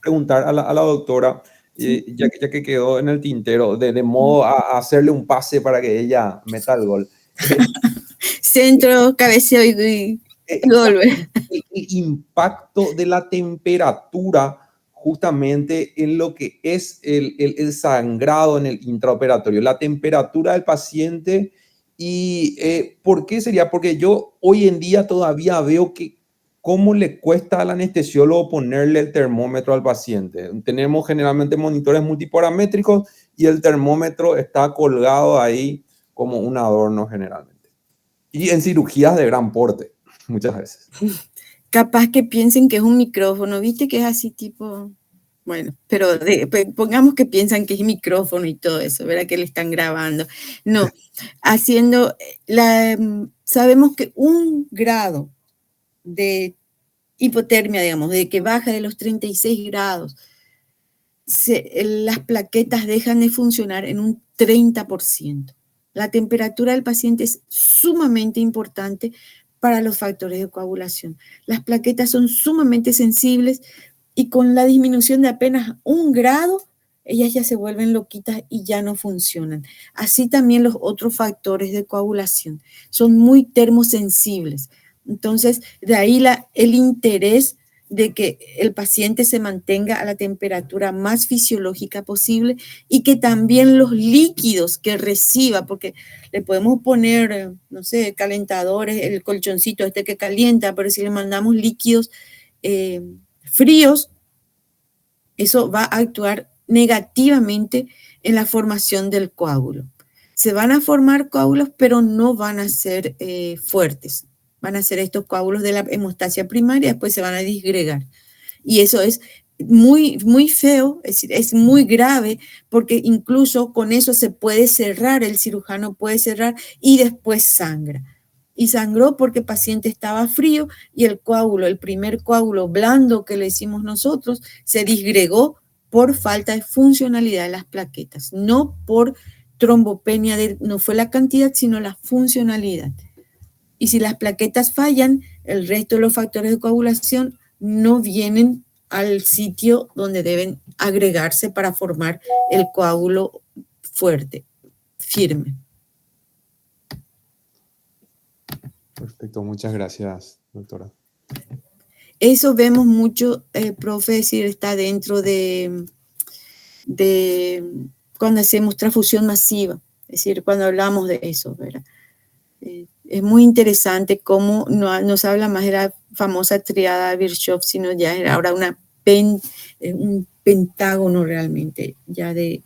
preguntar a la doctora, ya que quedó en el tintero, de modo a hacerle un pase para que ella meta el gol. Centro, cabeceo y gol. El impacto de la temperatura justamente en lo que es el sangrado en el intraoperatorio, la temperatura del paciente. ¿Y por qué sería? Porque yo hoy en día todavía veo que cómo le cuesta al anestesiólogo ponerle el termómetro al paciente. Tenemos generalmente monitores multiparamétricos y el termómetro está colgado ahí como un adorno generalmente. Y en cirugías de gran porte, muchas veces. Capaz que piensen que es un micrófono, ¿viste? Que es así tipo, bueno, pero pongamos que piensan que es micrófono y todo eso, ¿verdad? Que le están grabando. No, haciendo, sabemos que 1 grado de hipotermia, digamos, de que baja de los 36 grados, las plaquetas dejan de funcionar en un 30%. La temperatura del paciente es sumamente importante para los factores de coagulación. Las plaquetas son sumamente sensibles y con la disminución de apenas 1 grado, ellas ya se vuelven loquitas y ya no funcionan. Así también los otros factores de coagulación son muy termosensibles. Entonces, de ahí el interés de que el paciente se mantenga a la temperatura más fisiológica posible y que también los líquidos que reciba, porque le podemos poner, no sé, calentadores, el colchoncito este que calienta, pero si le mandamos líquidos fríos, eso va a actuar negativamente en la formación del coágulo. Se van a formar coágulos, pero no van a ser fuertes. Van a ser estos coágulos de la hemostasia primaria, después se van a disgregar. Y eso es muy, muy feo, es decir, es muy grave, porque incluso con eso se puede cerrar, el cirujano puede cerrar y después sangra. Y sangró porque el paciente estaba frío y el coágulo, el primer coágulo blando que le hicimos nosotros, se disgregó por falta de funcionalidad de las plaquetas, no por trombopenia, no fue la cantidad, sino la funcionalidad. Y si las plaquetas fallan, el resto de los factores de coagulación no vienen al sitio donde deben agregarse para formar el coágulo fuerte, firme. Perfecto, muchas gracias, doctora. Eso vemos mucho, profe, es decir, está dentro de cuando hacemos transfusión masiva, es decir, cuando hablamos de eso, ¿verdad? Es muy interesante cómo no se habla más de la famosa triada Virchow, sino ya era ahora un pentágono realmente ya de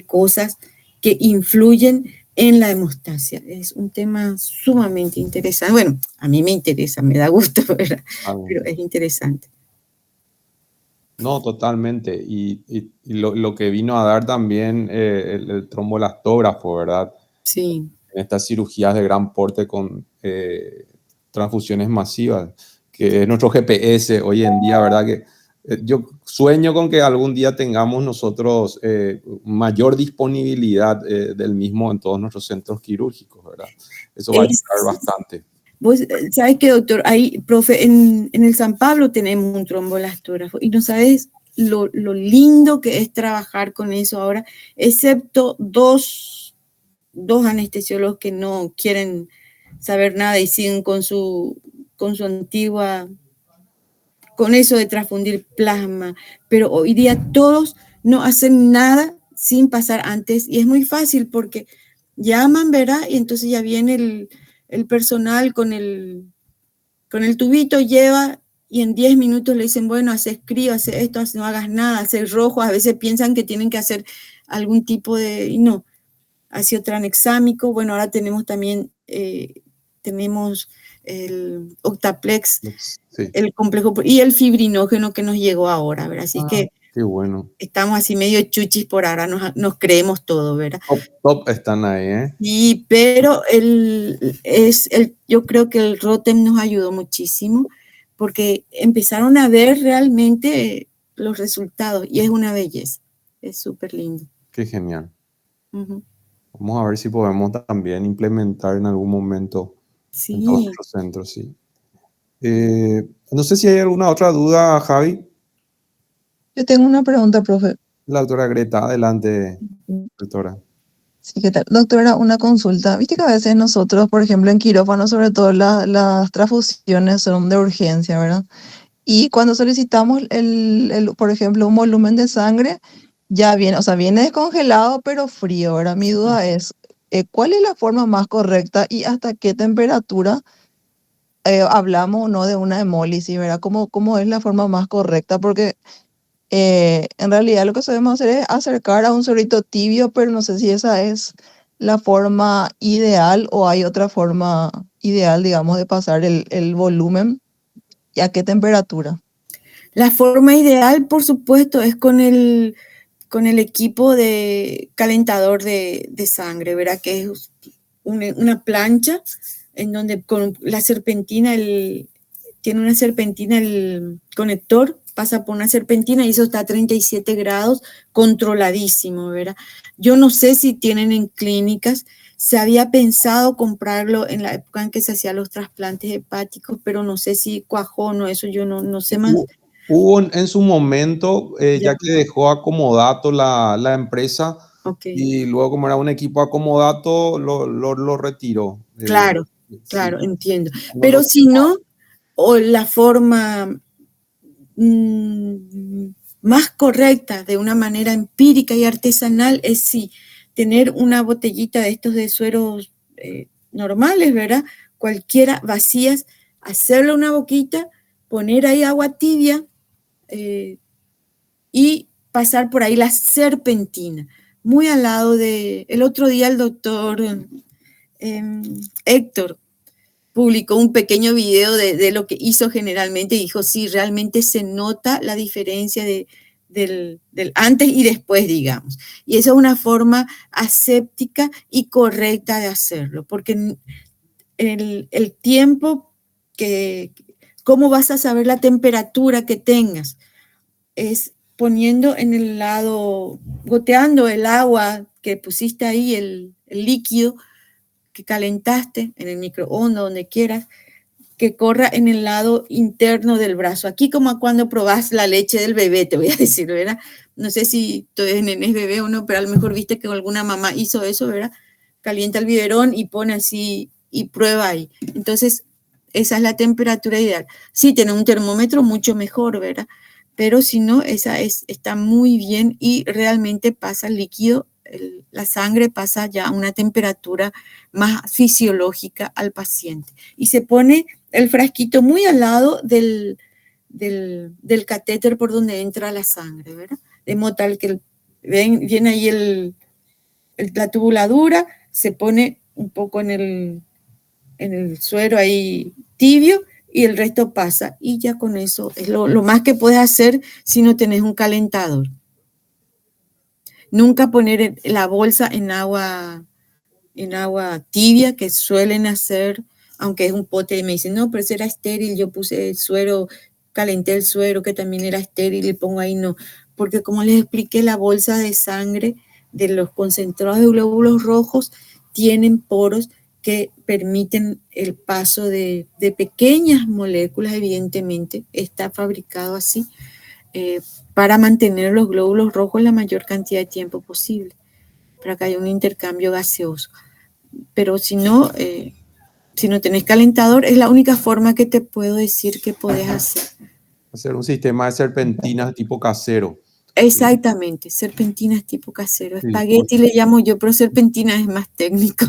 cosas que influyen en la hemostasia. Es un tema sumamente interesante. Bueno, a mí me interesa, me da gusto, ¿verdad? Pero es interesante. No, totalmente. Y lo que vino a dar también el tromboelastógrafo, ¿verdad? Sí. En estas cirugías de gran porte con transfusiones masivas, que es nuestro GPS hoy en día, ¿verdad? Que yo sueño con que algún día tengamos nosotros mayor disponibilidad del mismo en todos nuestros centros quirúrgicos, ¿verdad? Eso va a ayudar bastante. Vos sabés que, doctor, ahí, profe, en el San Pablo tenemos un tromboelastógrafo y no sabes lo lindo que es trabajar con eso ahora, excepto dos anestesiólogos que no quieren saber nada y siguen con su antigua, con eso de transfundir plasma, pero hoy día todos no hacen nada sin pasar antes y es muy fácil porque llaman, ¿verdad? Y entonces ya viene el personal con el tubito, lleva y en 10 minutos le dicen, bueno, haces crío, haces esto, no hagas nada, haces rojo, a veces piensan que tienen que hacer algún tipo de, y no, ácido tranexámico, bueno, ahora tenemos también, tenemos el Octaplex, sí, el complejo, y el fibrinógeno que nos llegó ahora, ¿verdad? Así que qué bueno. Estamos así medio chuchis por ahora, nos creemos todo, ¿verdad? Top están ahí, ¿eh? Sí, pero yo creo que el ROTEM nos ayudó muchísimo porque empezaron a ver realmente los resultados y es una belleza, es súper lindo. Qué genial. Vamos a ver si podemos también implementar en algún momento en todos nuestros centros, sí. No sé si hay alguna otra duda, Javi. Yo tengo una pregunta, profe. La doctora Greta, adelante, doctora. Sí, ¿qué tal? Doctora, una consulta. Viste que a veces nosotros, por ejemplo, en quirófano, sobre todo las transfusiones son de urgencia, ¿verdad? Y cuando solicitamos, por ejemplo, un volumen de sangre, ya viene, o sea, viene descongelado, pero frío, ¿verdad? Mi duda es, ¿cuál es la forma más correcta y hasta qué temperatura hablamos o no de una hemólisis, ¿verdad? ¿Cómo es la forma más correcta? Porque en realidad lo que sabemos hacer es acercar a un suerito tibio, pero no sé si esa es la forma ideal o hay otra forma ideal, digamos, de pasar el volumen y a qué temperatura. La forma ideal, por supuesto, es con el equipo de calentador de sangre, ¿verdad? Que es una plancha en donde con la serpentina, tiene una serpentina el conector pasa por una serpentina y eso está a 37 grados, controladísimo, ¿verdad? Yo no sé si tienen en clínicas, se había pensado comprarlo en la época en que se hacían los trasplantes hepáticos, pero no sé si cuajó o no, eso yo no sé más. Hubo en su momento, ya que dejó Acomodato la empresa, Okay. y luego como era un equipo Acomodato, lo retiró. Claro, Sí. claro, entiendo. No Pero lo- si no, o la forma más correcta, de una manera empírica y artesanal, es sí, tener una botellita de estos de sueros normales, ¿verdad? Cualquiera, vacías, hacerle una boquita, poner ahí agua tibia y pasar por ahí la serpentina. Muy al lado de... El otro día el doctor Héctor publicó un pequeño video de lo que hizo generalmente y dijo, sí, realmente se nota la diferencia del antes y después, digamos. Y esa es una forma aséptica y correcta de hacerlo, porque el tiempo ¿cómo vas a saber la temperatura que tengas? Es poniendo en el lado, goteando el agua que pusiste ahí, el líquido que calentaste en el microondas, donde quieras, que corra en el lado interno del brazo. Aquí como cuando probás la leche del bebé, te voy a decir, ¿verdad? No sé si tú eres nenés bebé o no, pero a lo mejor viste que alguna mamá hizo eso, ¿verdad? Calienta el biberón y pone así y prueba ahí. Entonces, esa es la temperatura ideal. Sí, tener un termómetro mucho mejor, ¿verdad? Pero si no, está muy bien y realmente pasa el líquido, la sangre pasa ya a una temperatura más fisiológica al paciente. Y se pone el frasquito muy al lado del catéter por donde entra la sangre, ¿verdad? De modo tal que viene ahí la tubuladura, se pone un poco en el suero ahí tibio y el resto pasa. Y ya con eso es lo más que puedes hacer si no tenés un calentador. Nunca poner la bolsa en agua tibia, que suelen hacer, aunque es un pote, y me dicen, no, pero ese era estéril, yo puse el suero, calenté el suero, que también era estéril, y pongo ahí, no, porque como les expliqué, la bolsa de sangre de los concentrados de glóbulos rojos tienen poros que permiten el paso de pequeñas moléculas, evidentemente, está fabricado así, para mantener los glóbulos rojos la mayor cantidad de tiempo posible, para que haya un intercambio gaseoso. Pero si no tenés calentador, es la única forma que te puedo decir que podés hacer. Hacer un sistema de serpentinas tipo casero. Exactamente, serpentinas tipo casero. Sí, Espagueti le llamo yo, pero serpentina es más técnico.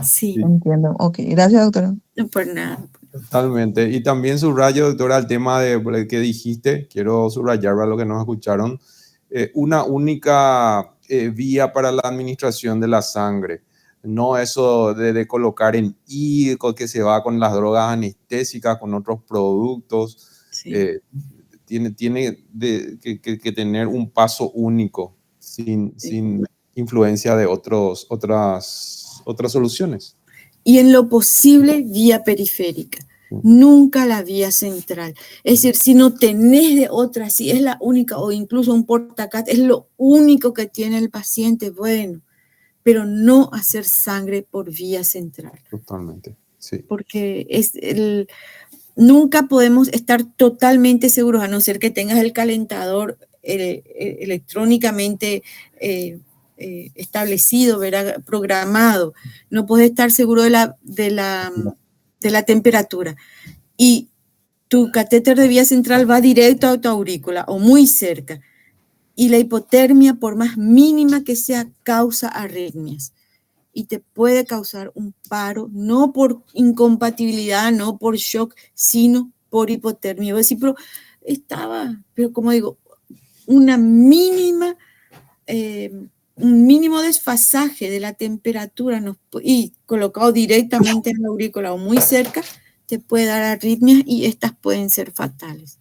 Sí, Entiendo. Ok, gracias, doctora. no por nada. totalmente. Y también subrayo, doctora, el tema de que dijiste, quiero subrayar para los que nos escucharon, una única vía para la administración de la sangre. No eso de colocar en I, que se va con las drogas anestésicas, con otros productos. Sí. Tiene que tener un paso único, sin influencia de otras soluciones. Y en lo posible, vía periférica. Nunca la vía central. Es decir, si no tenés de otra, si es la única, o incluso un portacat, es lo único que tiene el paciente, bueno, pero no hacer sangre por vía central. Totalmente, sí. Porque nunca podemos estar totalmente seguros, a no ser que tengas el calentador electrónicamente establecido, ¿verdad? Programado. No puedes estar seguro de la temperatura. Y tu catéter de vía central va directo a tu aurícula o muy cerca. Y la hipotermia, por más mínima que sea, causa arritmias. Y te puede causar un paro, no por incompatibilidad, no por shock, sino por hipotermia. Voy a decir, pero como digo, una mínima, un mínimo desfasaje de la temperatura y colocado directamente en la aurícula o muy cerca, te puede dar arritmias y estas pueden ser fatales.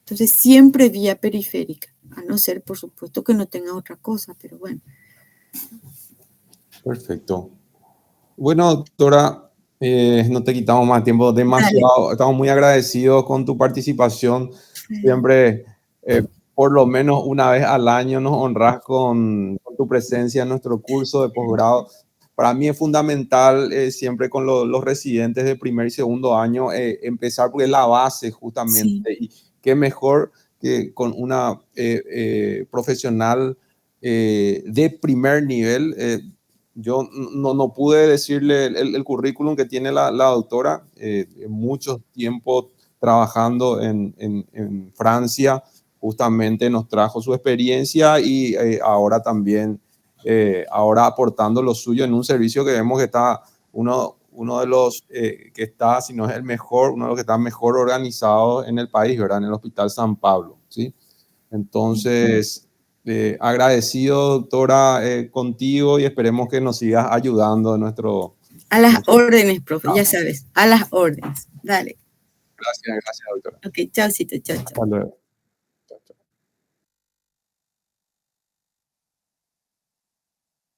Entonces, siempre vía periférica, a no ser, por supuesto, que no tenga otra cosa, pero bueno. Perfecto. Bueno, doctora, No te quitamos más tiempo, demasiado. Estamos muy agradecidos con tu participación. Siempre, por lo menos una vez al año, nos honras con tu presencia en nuestro curso de posgrado. Para mí es fundamental siempre con los residentes de primer y segundo año empezar porque es la base justamente. Sí. Y qué mejor que con una profesional de primer nivel. Yo no pude decirle el currículum que tiene la doctora, mucho tiempo trabajando en Francia, justamente nos trajo su experiencia y ahora también, ahora aportando lo suyo en un servicio que vemos que está uno de los que está, si no es el mejor, uno de los que está mejor organizado en el país, ¿verdad? En el Hospital San Pablo, ¿sí? Entonces... agradecido, doctora, contigo y esperemos que nos sigas ayudando en nuestro... A las órdenes, profe, ya sabes, a las órdenes. Dale. Gracias, doctora. Ok, chaucito, chao. Hasta luego.